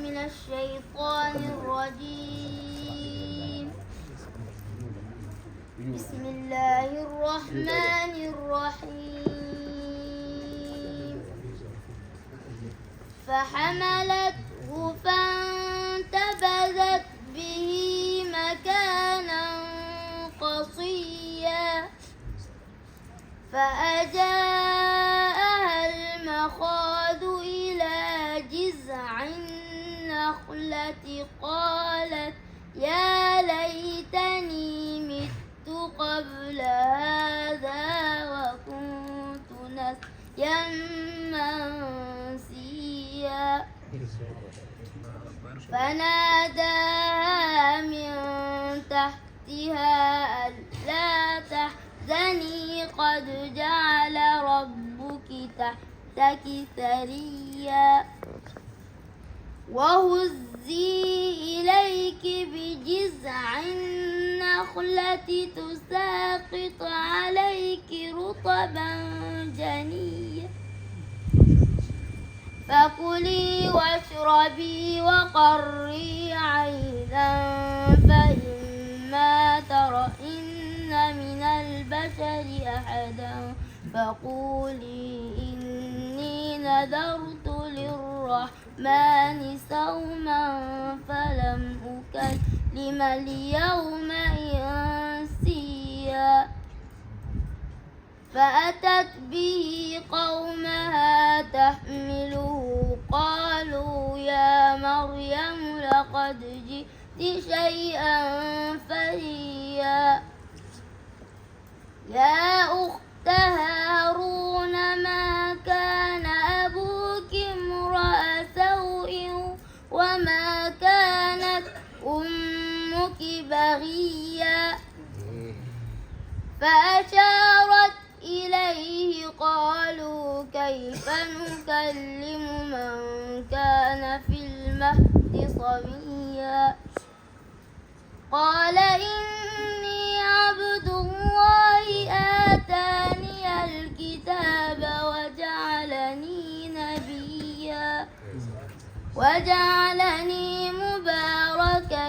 من الشيطان الرجيم بسم الله الرحمن الرحيم فحملته فانتبذت به مكانا قصيا فأجاءها المخاض إلى جذع النخلة قالت يا ليتني مت قبل هذا وكنت نسيا منسيا فناداها من تحتها ألا تحزني قد جعل ربك تحتك سريا وهزي إليك بجذع النخلة تساقط عليك رطبا جنيا فكلي واشربي وقري عينا فإما ترين من البشر أحدا فقولي إني نذرت للرحمن صوما فلم أكلم اليوم إنسيا فأتت به قومها تحمله قالوا يا مريم لقد جئت شيئا فريا يا أخت هارون ما كان أبوك امرأ سوء وما كانت أمك بغيا فأشارت إليه قالوا كيف نكلم من كان في المهد صبيا قال إني عبد الله آتاني الكتاب وجعلني مباركا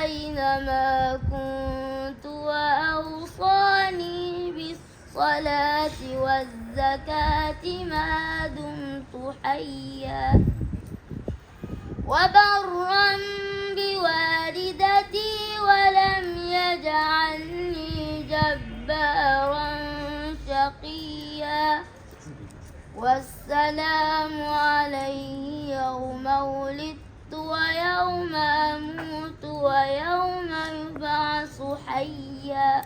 أينما كنت وأوصاني بالصلاة والزكاة ما دمت حيا وبرا بوالدتي ولم يجعلني جبارا شقيا والسلام عليه يوم ولدت ويوم أموت ويوم يبعث حيا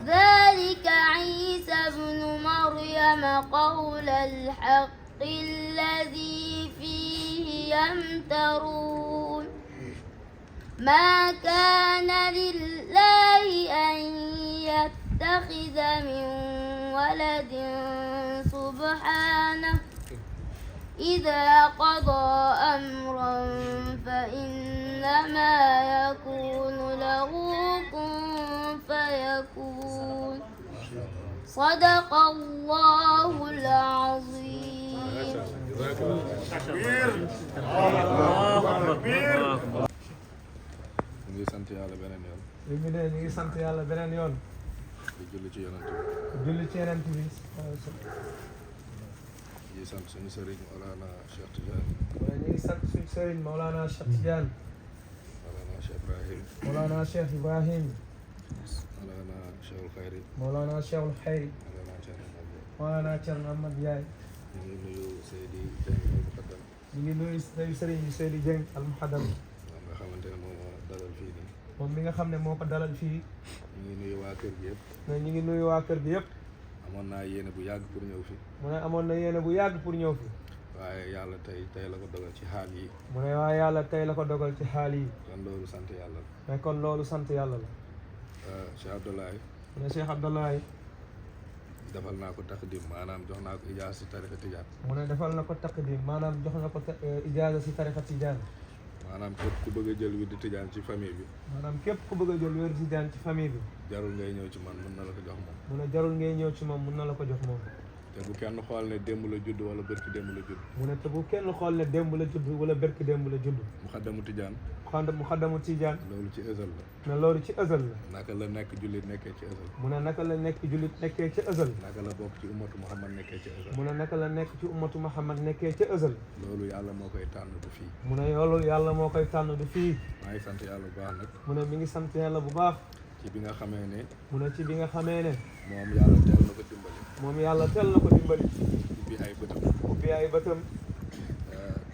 ذلك عيسى ابن مريم قول الحق الذي فيه يمترون ما كان لله أن يتخذ من ولد سبحانه إذا قضى أمرا فإنما يكون له كن فيكون صدق الله العظيم. ñu ngi sant yàlla beneen yoon. ñu ngi sant yàlla beneen yoon. di julli ci yonent bi. julli ci yonent bi. di sant suñu sëriñ Mawlana Cheikh Tidiane. ñu ngi sant suñu sëriñ Mawlana Cheikh Tidiane. Mawlana Cheikh Ibrahim. Mawlana Cheikh Ibrahim. Mawlana Cheikhul Khayri. Mawlana Cheikhul Khayri. Mawlana Thierno Ahmad Ndiaye. ñu ngi nuyu Seydi Dieng al Muqaddam. ñu ngi nuyu sëriñ Seydi Dieng al Muqaddam. moom nga xamante ne moom moo dalal fii nii. moom mi nga xam ne moo ko dalal fii. ñu ngi nuyu waa kër gi yëpp. ñu ngi nuyu waa kër gi yëpp. amoon naa yéene bu yàgg pour ñëw fi. mu ne amoon na yéene bu yàgg pour ñëw fi. waaye yàlla tey la ko dogal ci xaal yi. mu ne waaye yàlla tey la ko dogal ci xaal yi. kon loolu sant yàlla la. mais kon loolu sant yàlla la. Cheikh Abdoulaye. mu ne Cheikh Abdoulaye. defal naa ko taqdim maanaam jox naa ko ijaasa si tarixa tijaan. mu ne defal na ko taqdim maanaam jox na ko ijaasa si tarixa tijaan. maanaam képp ku bëgg a jël wirdu tijaan ci famille bi. maanaam képp ku bëgg a jël wirdu tijaan ci famille bi. jarul ngay ñëw ci man mun na la ko jox moom. mu ne jarul ngay ñëw ci moom mun na la ko jox moom. te bu kenn xool ne démb la judd wala bërki démb la judd. mu ne te bu kenn xool ne démb la judd wala bërki démb la judd. Muxaddamu Tijaan. Muxaddamu Tijaan. loolu ci ëzal la. ne loolu ci ëzal la. naka la nekk jullit nekkee ci ëzal. mu ne naka la nekk jullit nekkee ci ëzal. naka la bokk ci ummatu Muhammad nekkee ci ëzal. mu ne naka la nekk ci ummatu Muhammad nekkee ci ëzal. loolu yàlla moo koy tànn du fii. mu ne loolu yàlla moo koy tànn du fii. maa ngi sant yàlla bu baax nag. mu ne mi ngi sant yàlla bu baax. ci bi nga xamee ne. mu ne ci bi nga xamee ne. moom yàlla teel na ko dimbali. moom yàlla teel na ko dimbali. ubbi ay bëtam. ubbi ay bëtam.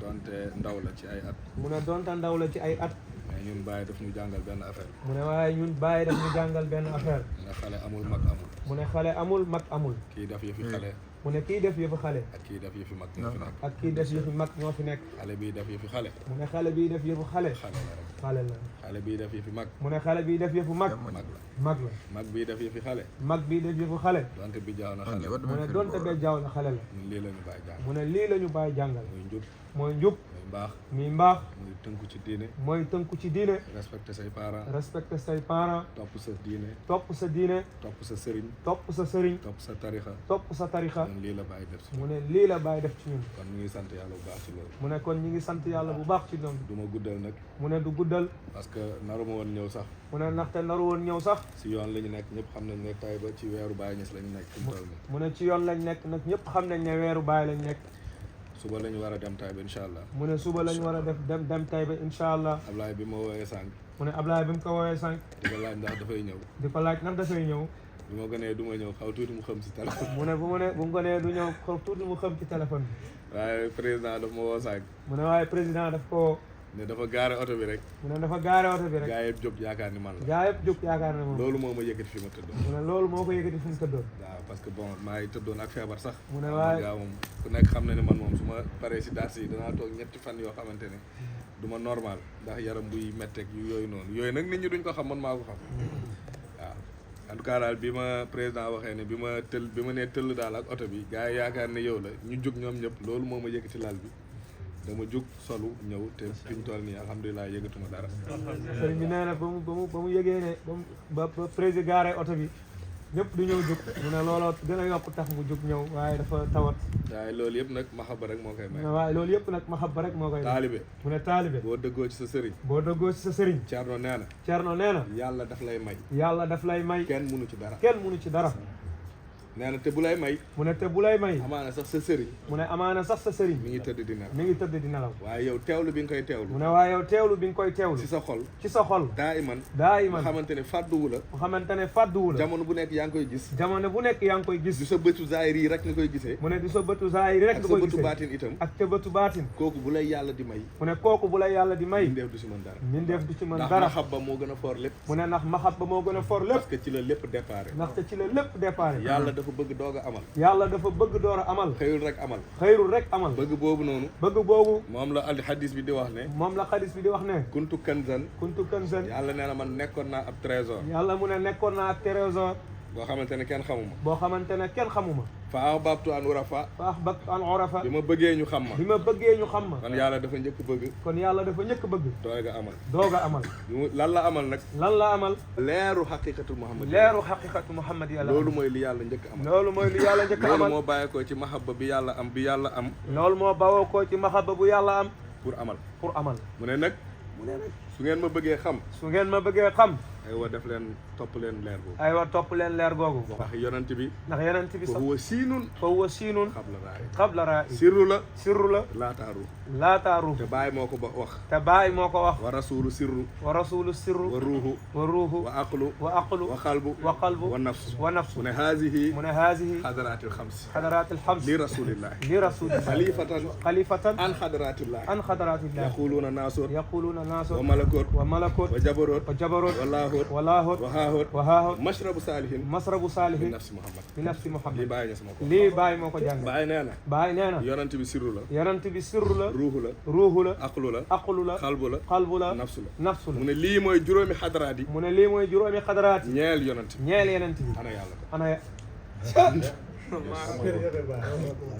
donte ndaw la ci ay at. mu ne donte ndaw la ci ay at. mais ñun Baye daf ñu jàngal benn affaire. mu ne waaye ñun Baye daf ñu jàngal benn affaire. mu ne xale amul mag amul. mu ne xale amul mag amul. kii def yëfi xale. mu ne kii def yëfi xale. ak kii def yëfi mag ñoo fi nekk. ak kii def yëfi mag ñoo fi nekk. xale bii def yëfi xale. mu ne xale bii def yëfu xale. xale la rek. xale la. xale bii def yëfi mag. mu ne xale bii def yëfu mag. mag la. mag la. mag bii def yëfi xale. mag bii def yëfu xale. donte bi jaaw na xale. mu ne donte bee jaaw na xale la. ñun lii la ñu Baye jàng. mu ne lii la ñu Baye jàngal. muy njub. mooy njub. muy mbaax. muy mbaax. muy tënku ci diine. mooy tënku ci diine. respecté say parents. respecté say parents. topp sa diine. topp sa diine. topp sa sëriñ. topp sa sëriñ. topp sa tarixa. topp sa tarixa. kon lii la Baye def si. mu ne lii la Baye def ci ñun. kon ñu ngi sant yàlla bu baax ci loolu. mu ne kon ñu ngi sant yàlla bu baax ci loolu. du ma guddal nag. mu ne du guddal. parce que naruma woon ñëw sax. mu ne ndaxte naru woon ñëw sax. si yoon la ñu nekk ñëpp xam nañ ne Taïba ci weeru Baye Niass la ñu nekk. fi mu toll nii mu ne ci yoon lañ nekk nag ñëpp xam nañ ne weeru Baye lañ nekk. suba la ñu war a dem Taïba incha allah. mu ne suba lañ war a dem Taïba incha allah. Ablaye bi ma woowee sànq. mu ne Ablaye bi mu ko woowee sànq. di ko laaj ndax dafay ñëw. di ko laaj ndax dafay ñëw. bi ma gënee du ma ñëw xaw tuuti mu xam si téléphone. mu ne bu mu ko nee du ñëw xaw tuuti mu xam ci téléphone bi. waaye président daf ma woo sànq. mu ne waaye président daf ko. ne dafa gaare oto bi rek. mu ne dafa gaare oto bi rek. gaa yëpp jóg yaakaar ni man la. gaa yëpp jóg yaakaar ne moom. loolu moo ma yëkkati fi ma tëddoon. mu ne loolu moo ko yëkkati fi mu tëddoon. waaw parce que bon maa ngi tëddoon ak feebar sax. mu ne waaye gaa moom ku nekk xam na ne man moom su ma paree si daas yi danaa toog 3 fan yoo xamante ne du ma normal ndax yaram buy metteeg yu yooyu noonu yooyu nag nit ñi duñ ko xam man maa ko xam. waaw en tout cas daal bi ma président waxee ne bi ma nee tëll daal ak oto bi gaa yi yaakaar ne yow la ñu jóg ñoom ñëpp loolu moo ma yëkkati lal bi dama jóg solu ñëw te fi ñu toll nii alhamdulilah yëgatuma dara. sëriñ bi nee na ba mu yëgee ne ba président gaare oto bi ñëpp du ñëw jóg. mu ne looloo gën a yokk tax mu jóg ñëw waaye dafa tawat. waaye loolu yëpp nag maxaba rek moo koy may. waaye loolu yëpp nag maxaba rek moo koy may. taalibe. mu ne taalibe. boo dëggoo ci sa sëriñ. boo dëggoo ci sa sëriñ. Thierno nee na. Thierno nee na. yàlla daf lay may. yàlla daf lay may. kenn mënu ci dara. kenn mënu ci dara. nee na te bu lay may. mu ne te bu lay may. amaana sax sa sëriñ. mu ne amaana sax sa sëriñ. mi ngi tëdd di nelaw. mi ngi tëdd di nelaw. waaye yow teewlu bi nga koy teewlu. mu ne waaye yow teewlu bi nga koy teewlu. ci sa xol. ci sa xol. daa iman. nga xamante ne fàdduwu la. nga xamante ne fàdduwu la. jamono bu nekk yaa ngi koy gis. jamono bu nekk yaa ngi koy gis. du sa bëtu zaahir yi rek nga koy gisee. mu ne du sa bëtu zaahir rek nga koy gisee. ak sa bëtu baatin itam. ak sa bëtu baatin. kooku bu lay yàlla di may. mu ne kooku bu lay yàlla di may. mindeef du ci mën dara. mindeef du ci mën ndax dara. maxabba moo gën a foor lépp. mu ne ndax maxabba moo gën a foor lépp. parce que ci la lépp déparé. ndaxte ci la lépp déparé. yàlla dafa bëgg doog a amal. yàlla dafa bëgg door a amal. xëyul rek amal. xëyrul rek amal. bëgg boobu noonu. bëgg boobu. moom la al hadis bi di wax ne. moom la xadis bi di wax ne. kuntu kanzan. kuntu kanzan. yàlla nee na man nekkoon naa ab trésor. yàlla mu ne nekkoon naa ab trésor. boo xamante ne kenn xamuma. boo xamante ne kenn xamuma. fa ahbabtu an urafa. fa ahbabtu an urafa. bi ma bëggee ñu xam ma. bi ma bëggee ñu xam ma. kon yàlla dafa njëkk bëgg. kon yàlla dafa njëkk bëgg. doog a amal. doog a amal. lan la amal nag. lan la amal. leeru xaqiqatu Muhammad. leeru xaqiqatu Muhammad yàlla. loolu mooy li yàlla njëkk amal. loolu mooy li yàlla njëkk amal. loolu moo bàyyeekoo ci mahabba bi yàlla am bi yàlla am. loolu moo bawoo ci mahabba bu yàlla am. pour amal. pour amal. mu ne nag. su ngeen ma bëggee xam. su ngeen ma bëggee xam. aywa def leen topp leen leer googu. aywa topp leen leer googu. ndax yonent bi. ndax yonent bi sax fa huwa siinun. fa huwa siinun. xabla raay. xabla raay. sirru la. sirru la. laataaru. laataaru. te bàyyi moo ko ba wax. te bàyyi moo ko wax. wa rasulu sirru. wa rasulu sirru. wa ruuhu. wa ruuhu. wa aqlu. wa aqlu. wa qalbu. wa qalbu. wa nafsu. wa nafsu. mu ne haasihi. mu ne haasihi. xadaraatil xams. xadaraatil xams. li rasulillahi. li rasulillahi. xalifatan. xalifatan. an xadaratillahi. an xadaratillahi. yaquluuna naasut. yaquluuna naasut. wa malakut. wa malakut. wa jabarut. wa jabarut. wa laahut. wa laahut. wa haahut. wa haahut. mashrabu saalihin. masrabu saalihin. bi nafsi Muhammad. bi nafsi Muhammad. lii bàyyi ñes ma ko. lii bàyyi moo ko jàng. bàyyi nee na. bàyyi nee na. yonent bi sirru la. yonent bi sirru la. ruuhu la. ruuhu la. aqlu la. aqlu la. xalbu la. xalbu la. nafsu la. nafsu la. mu ne lii mooy juróomi xadaraat yi. mu ne lii mooy juróomi xadaraat yi. ñeel yonent bi. ñeel yonent bi. ana yàlla ko. ana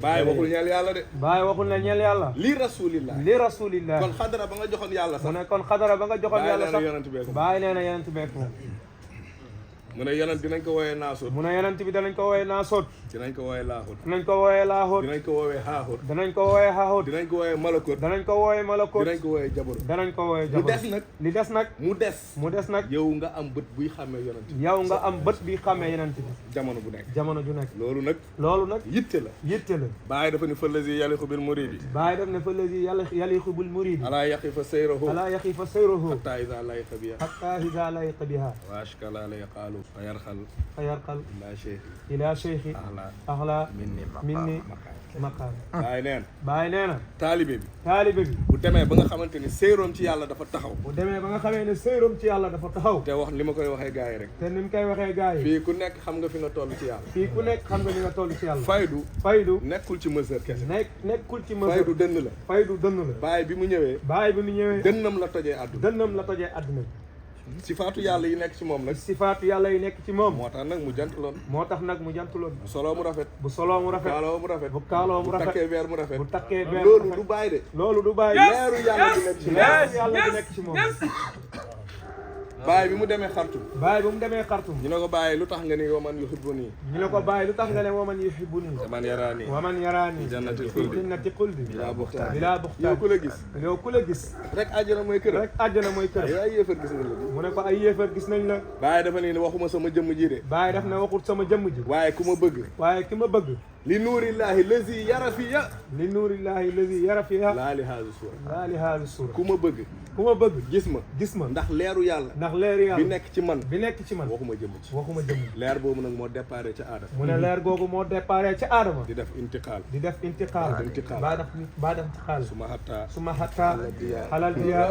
bàyyi waxul ñeel yàlla de. bàyyi waxul ne ñeel yàlla. li rasulillah. li rasulillah. kon xadara ba nga joxoon yàlla sax. mu ne kon xadara ba nga joxoon yàlla sax. yonent bee ko. bàyyi nee na yonent bee ko. mu ne yonent dinañ ko wooyee naasoot. mu ne yonent bi danañ ko wooyee naasoot. dinañ ko woowee laaxut dinañ ko wooyee laaxut dinañ ko woowee xaaxut danañ ko wooyee xaaxut dinañ ko woowee malakut danañ ko wooyee malakut dinañ ko woowee jabarut danañ ko wooyee mu jabar des nag li des nag mu des nag yow nga am bët buy xàmmee yonent bi yow nga am bët bi xàmmee yenent bi jamono bu nekk jamono ju nekk loolu nag yitte la bàyyi dafa ni fallazi yaliqu bil muridi bàyyi def ne fa lazi yaliqu bil muridi alaa yaqifa sayrahu alaa yaxifa sayruhu hatta iza layiqa biha hatta iza layiqa biha wa ashkala la yaqaalu fa yarxal fa yarqal ila cheikhi ila cheikhi axla minni maqaam bàyyi nee na taalibe bi bu demee ba nga xamante ni séeroom ci yàlla dafa taxaw bu demee ba nga xamee ne séeróom ci yàlla dafa taxaw te wax li ma koy waxee gars yi rek te ni mu koy waxee gars yi fii ku nekk xam nga fi nga toll ci yàlla fii ku nekk xam nga ni nga toll ci yàlla faydu nekkul ci mesure kese nekkul ci mesure faydu dënn la bàyyi bi mu ñëwee dënnam la tojee àdduna sifaatu yàlla yi nekk ci moom nag sifaatu yàlla yi nekk ci moom moo tax nag mu jantuloon bu soloo mu rafet bu soloo mu rafet kaaloo mu rafet bu kaaloo mu rafet bu takkee veer mu rafet bu takkee veer loolu du bàyyi de loolu du bàyyi leeru yàlla bi nekk ci moom yàlla bi nekk ci moom bàyyi bi mu demee xartum ñu ne ko bàyyi lu tax nga ni waman yuhibbuni ñu ne ko bàyyi lu tax nga ne waman yuhibbuni waman yaraani jannatil xuldi bilaa buxtaan yow ku la gis rek àjjana mooy kër ay yéefar gis nañ la mu ne ko ay yéefar gis nañ la bàyyi dafa ni waxuma sama jëmm ji de bàyyi daf ne waxut sama jëmm ji waaye ku ma bëgg li nuurillahi lazi yara fiya laa li haazi suura ku ma bëgg gis ma ndax leeru yàlla bi nekk ci man waxuma jëmm leer boobu nag moo déparé ca aadama mu ne leer googu moo déparé ca aadama di def intiqaal baa def intiqaal suma hatta halal diya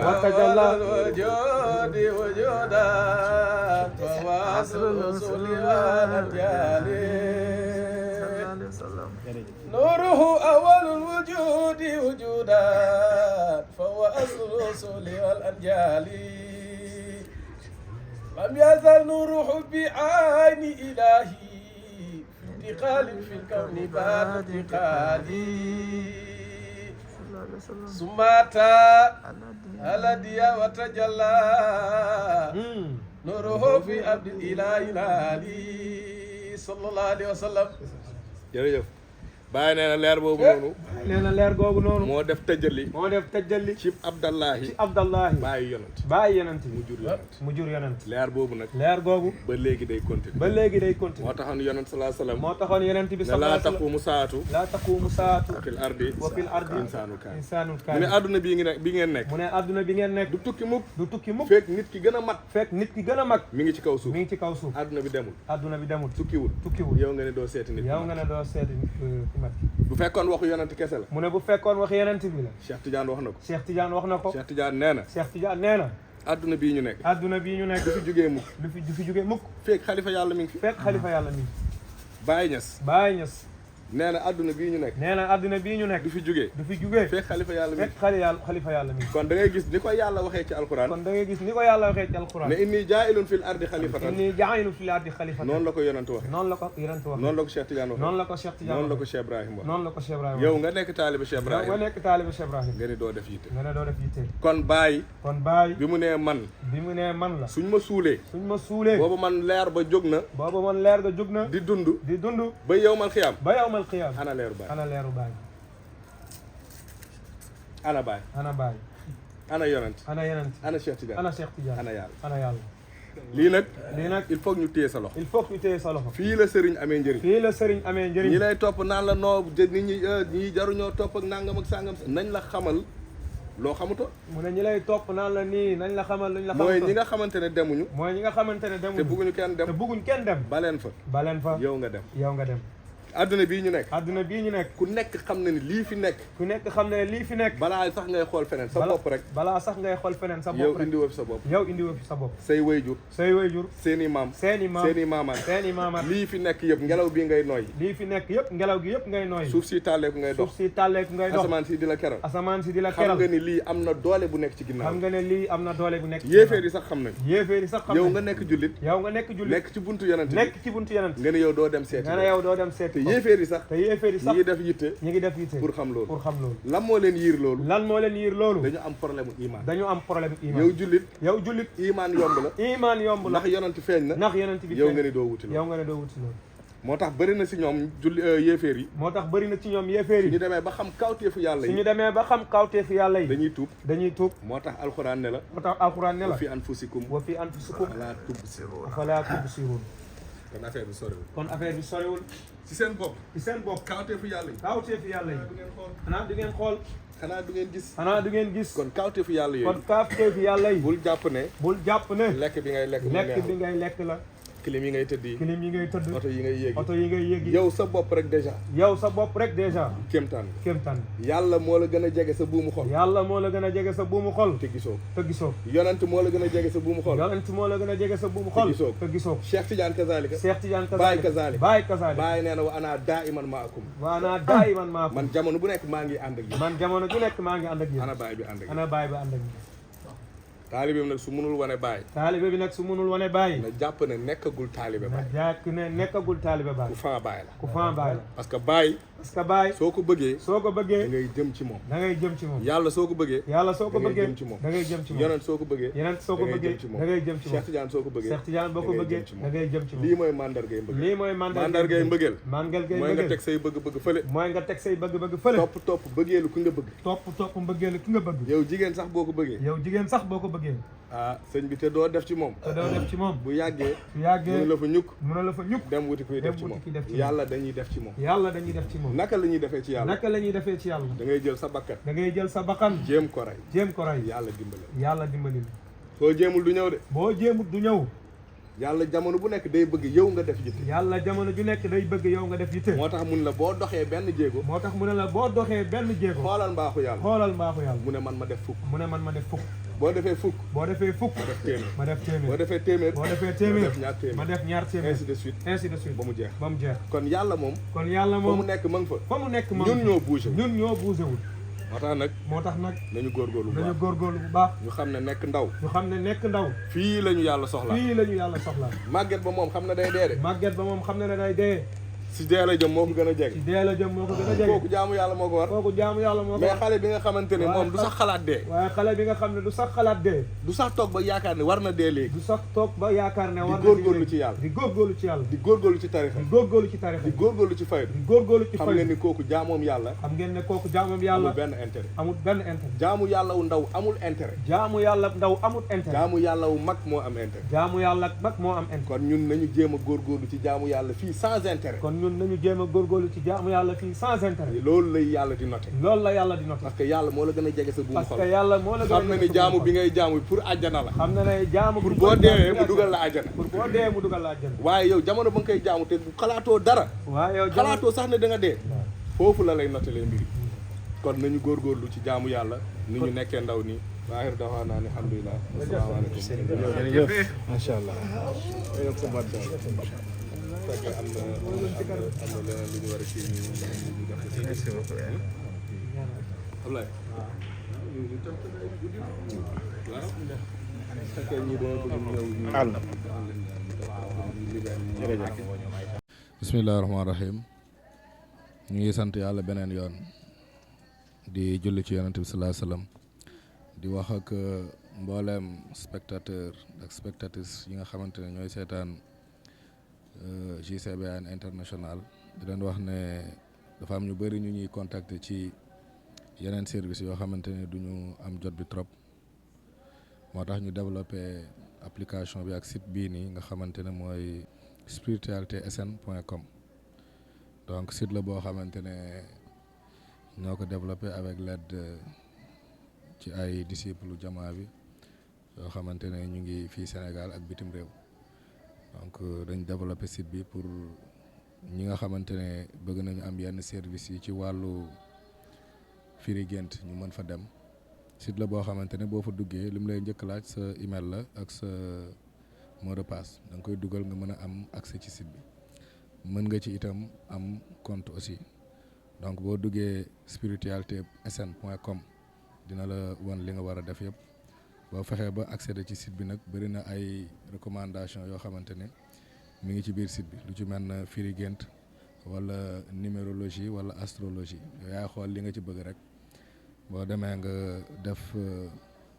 wa tajalla wujudi wujuda wa waslul usuli wal jali نوره أول الوجود وجودا فهو أصل الرسل والأنجال لم يزل نور حب عين إلهي في انتقال في الكون بعد انتقالي ثم أتى الهدي وتجلى نوره في عبد الإله العالي صلى الله عليه وسلم jërëjëf bàyyi nee na leer boobu noonu nee na leer googu noonu moo def tëjali ci Abdallahi bàyyi yonent mu jur yonent leer boobu nag leer googu ba léegi day continuer moo taxoon yonent sallallahu alayhi wasallam moo taxoon yonent bi sallallahu alayhi wasallam laa taqumu saatu fil ardi insaanu kaan mu ne adduna bi ngeen nekk du tukki mukk fekk nit ki gën a mag mi ngi ci kaw suuf adduna bi demul tukkiwul yow nga ne doo seeti nit bu fekkoon waxu yonent kese la mu ne bu fekkoon waxu yonent bi la Cheikh Tidiane wax na ko Cheikh Tidiane nee na adduna bii ñu nekk du fi jugee mukk fekk xalifa yàlla mi ngi fi Baye Niass nee na adduna bii ñu nekk du fi jugee fekk xalifa yàlla mi kon da ngay gis ni ko yàlla waxee ci alquran ne inni jaa'ilun fil ardi xalifatan noonu la ko yonent wax noonu la ko Cheikh Tidiane wax noonu la ko Cheikh Ibrahim wax yow nga nekk taaliba Cheikh Ibrahim nga ne doo def yitte kon Baye bi mu nee man la suñ ma suulee booba man leer ba jóg na di dund ba yawmal xiyaam ana leeru baay ana baay ana yonent ana Cheikh Tidiane ana yàlla lii nag il faut ñu téye sa loxo fii la sëriñ amee njëriñ ñi lay topp naan la noo nit ñi jaruñoo topp ak nangam ak sangam nañ la xamal loo xamutoon mu ne ñi lay topp naan la nii nañ la xamal luñ la xamutoon mooy ñi nga xamante ne demuñu te bëgguñu kenn dem baleen fa yow nga dem adduna bii ñu nekk ku nekk xam na ni lii fi nekk balaa sax ngay xool feneen sa bopp rek yow indiwoo fi sa bopp say wayjur seeni maam seeni maamaat lii fi nekk yëpp ngelaw bii ngay nooy suuf si tàlleeku ngay dox asamaan si di la keral xam nga ni lii am na doole bu nekk ci ginnaaw yéeféer yi sax xam nañ yow nga nekk jullit nekk ci buntu yonent nga ne yow doo dem seeti yéeféer yi sax ñi ngi def yitte pour xam loolu lan moo leen yiir loolu dañu am problème iman yow jullit iman yomb la ndax yonent feeñ na yow nga ne doo wuti loolu moo tax bëri na si ñoom yéeféer yi moo tax bëri na ci ñoom yéeféer ñu yi demee ba xam kawteefu yàlla suñu yi demee ba xam kawteefu yàlla yi dañuy tuub moo tax alxuraan ne la wa fi anfusikum wa fi anfusikum afalaa tubsiruun afalaa tubsiruun kon affaire bi soriwul kon affaire bi soriwul si seen bopp ci seen bopp kawteefu yàlla yi kawteefu yàlla yi du ngeen xool xanaa du ngeen xool xanaa du ngeen gis xanaa du ngeen gis kon kawteefu yàlla yooyu kon kawteefu yàlla yi bul jàpp ne bul jàpp ne lekk bi ngay lekk mu lekk bi neexul ngay lekk la clim yi ngay tëdd yi kilim yi ngay tëdd oto yi ngay yéegi oto yi ngay yéegi yow sa bopp rek déjà yow sa bopp rek déjà kéemtaan kéemtaan yàlla moo la gën a jege sa buumu xol yàlla moo la gën a jege sa buumu xol te gisoo te gisoo yonent moo la gën a jege sa buumu xol yonent moo la gën a jege sa buumu xol te gisoo Cheikh Tidiane kazalika Cheikh Tidiane Baye kazalika Baye kazalika Baye nee na wa ana daiman maakum wa ana daiman maakum man jamono bu nekk maa ngi ànd ak yéen man jamono ju nekk maa ngi ànd ak yéen ana Baye bi ànd ak yéen ana Baye bi ànd ak yéen taalibeem nag su mënul wane Baye taalibe bi nag su mënul wane Baye na jàpp ne nekkagul taalibe na Baye jàpp ne nekkagul taalibe Baye ku fan Baye la ku fan Baye la parce que Baye parce que Baye soo ko bëggee soo ko da bëggee ngay jëm ci moom da ngay jëm ci moom yàlla soo ko bëggee yàlla soo ko da ngay bëggee jëm ci moom da ngay jëm ci moom yonent soo ko bëggee yeneen soo ko da ngay bëggee jëm ci moom da ngay jëm ci moom Cheikh Tidiane soo ko bëggee Cheikh Tidiane boo ko da ngay bëggee jëm ci moom. da ngay jëm ci moom lii mooy mandargay mbëggeel lii mooy mandargay mbëggeel mandargay mooy nga mbëggeel teg say bëgg-bëgg fële mooy nga teg say bëgg-bëgg fële topp bëggeelu ku nga bëgg topp mbëggeelu ki nga bëgg yow jigéen sax boo ko bëggee yow jigéen sax boo ko bëggee ah sëñ bi te doo def ci moom te doo def ci moom bu yàggee su yàggee mënu la fa ñukk mën na la fa ñukk dem wuti kuy def ci dem moom wuti ki def ci moom. yàlla dañuy def ci moom yàlla dañuy def ci moom naka la ñuy defee ci yàlla naka la ñuy defee ci yàlla da ngay jël sa bakkat da ngay jël sa bakkan jéem ko rey jéem ko rey yàlla dimbale yàlla dimbali la soo jéemul du ñëw de boo jéemut du ñëw yàlla jamono bu nekk day bëgg yow nga def yitte yàlla jamono ju nekk day bëgg yow nga def yitte moo tax mun la boo doxee benn jéego moo tax mu ne la boo doxee benn jéego xoolal mbaaxu yàlla xoolal mbaaxu yàlla mu ne man ma def fukk mu ne man ma def fukk boo defee fukk boo defee fukk ma def téeméer ma def téeméer boo defee téeméer boo defee ma téeméer def ñaar téeméer ma def ñaar téeméer ainsi de suite ainsi de suite ba mu jeex ba mu jeex kon yàlla moom kon yàlla fa mu moom nekk ma nga fa fa mu nekk moom ñun ñoo bougé wu ñun ñoo bougé wul moo tax nag nañu góorgóorlu bu dañu baax góorgóorlu bu baax ñu xam ne nekk ndaw ñu xam ne nekk ndaw fii la ñu yàlla soxla fii la ñu yàlla soxla màgget ba moom xam ne day dee de màgget ba moom xam ne day dee si dee la jëm moo ko gën a jege ci dee la jëm moo ko gën a jege kooku jaamu yàlla moo ko war kooku jaamu yàlla moo ko mais xale bi nga xamante ne moom du sax xalaat dee waaye xale bi nga xam ne du sax xalaat dee du sax toog ba yaakaar ne war na dee léegi du sax toog ba yaakaar ne war na di góorgóorlu ci yàlla di góorgóorlu ci yàlla di góorgóorlu ci tarixa di góorgóorlu ci tarixa di góorgóorlu ci fayda di góorgóorlu ci xam fay ngeen ni kooku jaamoom yàlla xam ngeen ne kooku jaamoom yàlla amul benn intérêt amul benn intérêt jaamu yàlla wu ndaw amul intérêt jaamu yàlla ndaw amul intérêt jaamu yàlla wu mag moo am intérêt jaamu yàlla mag moo am intérêt kon ñun nañu jéem a góorgóorlu ci jaamu yàlla fii sans intérêt kon ñun nañu jéem a góorgóorlu ci jaamu yàlla fii sans intérêt loolu lay yàlla di noté loolu la yàlla di noté parce que yàlla moo la gën a jege sa buumu parce xol que yàlla moo la gën a xam na ni jaamu bi ngay jaamu pour àjjana la xam na ne jaamu pour boo deewee mu dugal la àjjana pour boo deewee mu dugal la àjjana waaye yow jamono ba nga koy jaamu te xalaatoo dara waaye yow xalaatoo sax ne da nga dee foofu la lay notelee mbiri kon nañu góorgóorlu ci jaamu yàlla ni ñu nekkee ndaw nii waaxir dafa naa ne alhamdulilah asalaamaaleykum macha allah fekkee am na leneen lu ñu war a kii ñu def Ablaye waaw fekkee ñi dama bëgg ñëw bismillahi rahmaani rahim ñu ngi sant yàlla beneen yoon di julli ci yonent bi sallallahu alayhi wasallam di wax ak mbooleem spectateur ak spectatrice yi nga xamante ne ñooy seetaan JCBN international di leen wax ne dafa am ñu bëri ñu ñuy contacter ci yeneen service yoo xamante ne du ñu am jot bi trop moo tax ñu développé application bi ak site bii nii nga xamante ne mooy spiritualitésn.com donc site la boo xamante ne ñoo ko développé avec l'aide ci ay disciples jamaa bi yoo xamante ne ñu ngi fii Sénégal ak bitim réew donc dañ développé site bi pour ñi nga xamante ne bëgg nañu am yenn service yi ci wàllu firi gént ñu mën fa dem site la boo xamante ne boo fa duggee li mu lay njëkk laaj sa email la ak sa mot de passe da nga koy dugal nga mën a am accès ci site bi mën nga ci itam am compte aussi donc boo duggee spiritualitésn.com dina la won li nga war a def yëpp boo fexee ba accéder ci site bi nag bëri na ay recommandation yoo xamante ne mi ngi ci biir site bi lu ci mel na firi gént wala numérologie wala astrologie yaay xool li nga ci bëgg rek boo demee nga def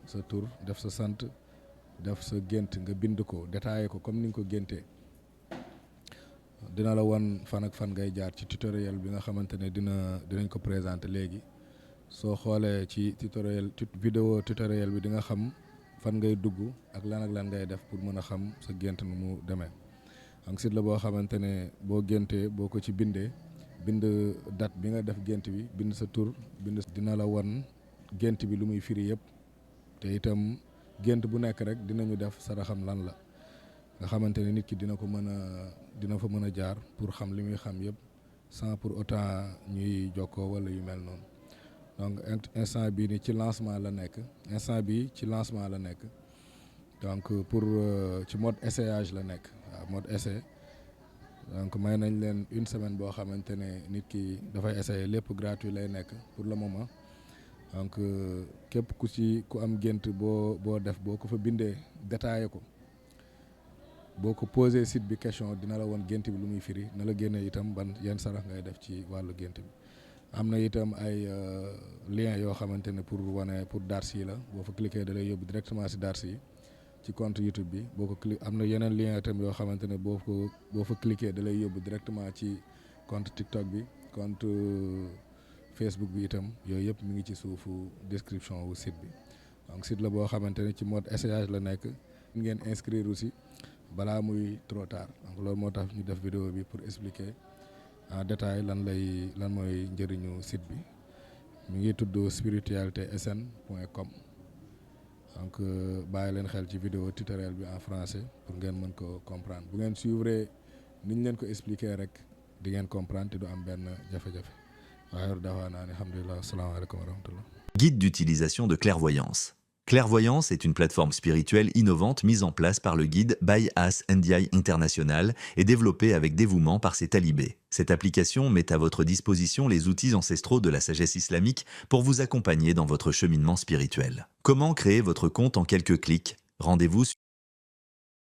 sa tur def sa sant def sa gént nga bind ko détaillé ko comme ni nga ko géntee dina la wan fan ak fan ngay jaar ci tutoriel bi nga xamante ne dinañ ko présenter léegi soo xoolee ci vidéo tutoriel bi di nga xam fan ngay dugg ak lan ngay def pour mën a xam sa gént nu mu demee. donc site la boo xamante ne boo géntee boo ko ci bind date bi nga def gént bi bind sa tur dina la wan gént bi lu muy firi yëpp te itam gént bu nekk rek dinañu def saraxam lan la nga xamante ne nit ki dina fa mën a jaar pour xam li muy xam yëpp sans pour autant ñuy jokkoo wala yu mel noonu. donc instant bii ni ci lancement la nekk donc pour ci mode essayage la nekk waaw mode essai donc may nañ leen une semaine boo xamante ne nit ki dafay essayer lépp gratuit lay nekk pour le moment. donc képp ku am gént boo def boo ko fa bindee détaillé ko boo ko posé site bi question dina la woon gént bi lu muy firi na la génne itam yan sarax ngay def ci wàllu gént bi. am na itam ay lien yoo xamante ne pour dars yi la boo fa cliquer da lay yóbbu directement si dars yi ci compte YouTube bi am na yeneen lien itam yoo xamante ne boo fa cliquer da lay yóbbu directement ci compte TikTok bi compte Facebook bi itam yooyu yëpp mi ngi ci suufu description wu site bi. donc site la boo xamante ne ci mode essayage la nekk ngeen inscrire aussi balaa muy trop tard donc loolu moo tax ñu def vidéo bi pour expliquer en détail lan mooy njëriñu site bi. mi ngi tudd spiritualitésn.com donc bàyyi leen xel ci vidéo tutoriel bi en français pour ngeen mën ko comprendre bu ngeen suivre ni ñu leen ko expliquer rek di ngeen comprendre te du am benn jafe-jafe. Guide d'utilisation de clairvoyance. Clairvoyance est une plateforme spirituelle innovante mise en place par le guide Bayas Ndiaye International et développée avec dévouement par ses talibés. Cette application met à votre disposition les outils ancestraux de la sagesse islamique pour vous accompagner dans votre cheminement spirituel. Comment créer votre compte en quelques clics? Rendez-vous sur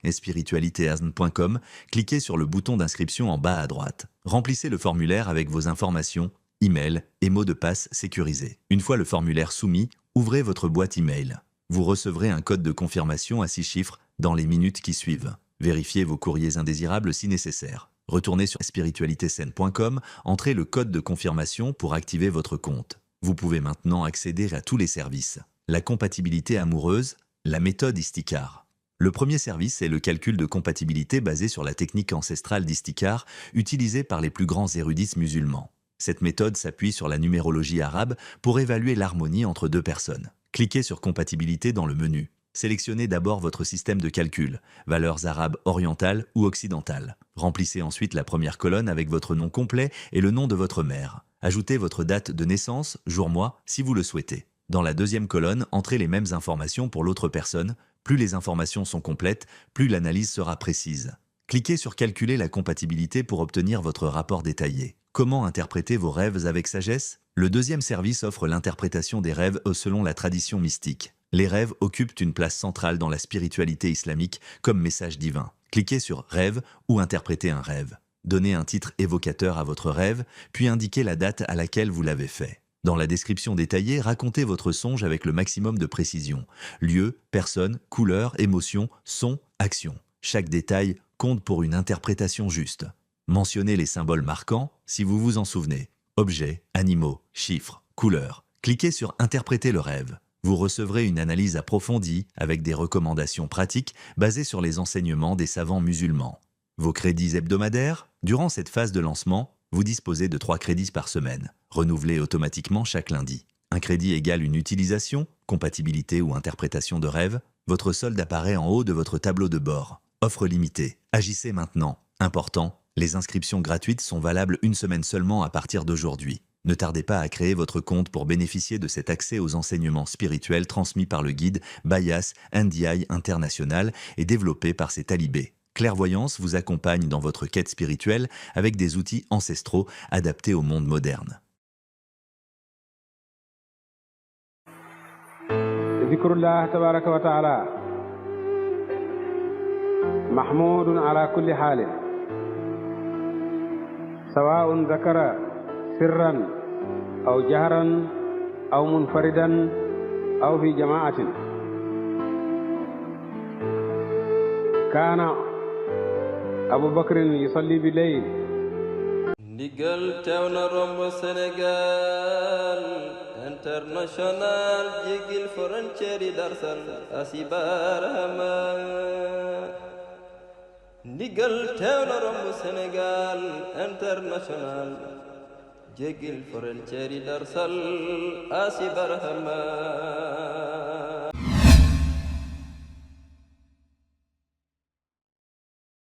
spiritualitéasn.com, cliquez sur le bouton d'inscription en bas à droite. Remplissez le formulaire avec vos informations, email et mot de passe sécurisé. Une fois le formulaire soumis, ouvrez votre boîte email. Vous recevrez un code de confirmation à 6 chiffres dans les minutes qui suivent. Vérifiez vos courriers indésirables si nécessaire. Retournez sur spiritualitésaine.com, entrez le code de confirmation pour activer votre compte. Vous pouvez maintenant accéder à tous les services. La compatibilité amoureuse, la méthode Istikar. Le premier service est le calcul de compatibilité basé sur la technique ancestrale d'Istikar utilisée par les plus grands érudits musulmans. Cette méthode s'appuie sur la numérologie arabe pour évaluer l'harmonie entre deux personnes. Cliquez sur Compatibilité dans le menu. Sélectionnez d'abord votre système de calcul, valeurs arabes orientales ou occidentales. Remplissez ensuite la première colonne avec votre nom complet et le nom de votre mère. Ajoutez votre date de naissance, jour-mois, si vous le souhaitez. Dans la deuxième colonne, entrez les mêmes informations pour l'autre personne. Plus les informations sont complètes, plus l'analyse sera précise. Cliquez sur Calculer la compatibilité pour obtenir votre rapport détaillé. Comment interpréter vos rêves avec sagesse? Le deuxième service offre l'interprétation des rêves selon la tradition mystique. Les rêves occupent une place centrale dans la spiritualité islamique comme message divin. Cliquez sur Rêve ou Interpréter un rêve. Donnez un titre évocateur à votre rêve, puis indiquez la date à laquelle vous l'avez fait. Dans la description détaillée, racontez votre songe avec le maximum de précision. Lieu, personne, couleur, émotion, son, action. Chaque détail compte pour une interprétation juste. Mentionnez les symboles marquants si vous vous en souvenez. Objets, animaux, chiffres, couleurs. Cliquez sur Interpréter le rêve. Vous recevrez une analyse approfondie avec des recommandations pratiques basées sur les enseignements des savants musulmans. Vos crédits hebdomadaires? Durant cette phase de lancement, vous disposez de 3 crédits par semaine, renouvelés automatiquement chaque lundi. Un crédit égale une utilisation, compatibilité ou interprétation de rêve. Votre solde apparaît en haut de votre tableau de bord. Offre limitée. Agissez maintenant. Important, les inscriptions gratuites sont valables une semaine seulement à partir d'aujourd'hui. Ne tardez pas à créer votre compte pour bénéficier de cet accès aux enseignements spirituels transmis par le guide Bayas Ndiaye International et développé par ses talibés. Clairvoyance vous accompagne dans votre quête spirituelle avec des outils ancestraux adaptés au monde moderne. Zikrullah tabaraka wa ta'ala mahmoudun ala kulli halin sawa'un zakara sirran aw jahran aw munfaridan aw fi jama'atin kana Aboubacrin yusalli bi layl. ndigal teew na romb Sénégal international jégil frontière yi darsal asibarama ndigal teew na romb Sénégal international jégil frontière yi darsal asibarama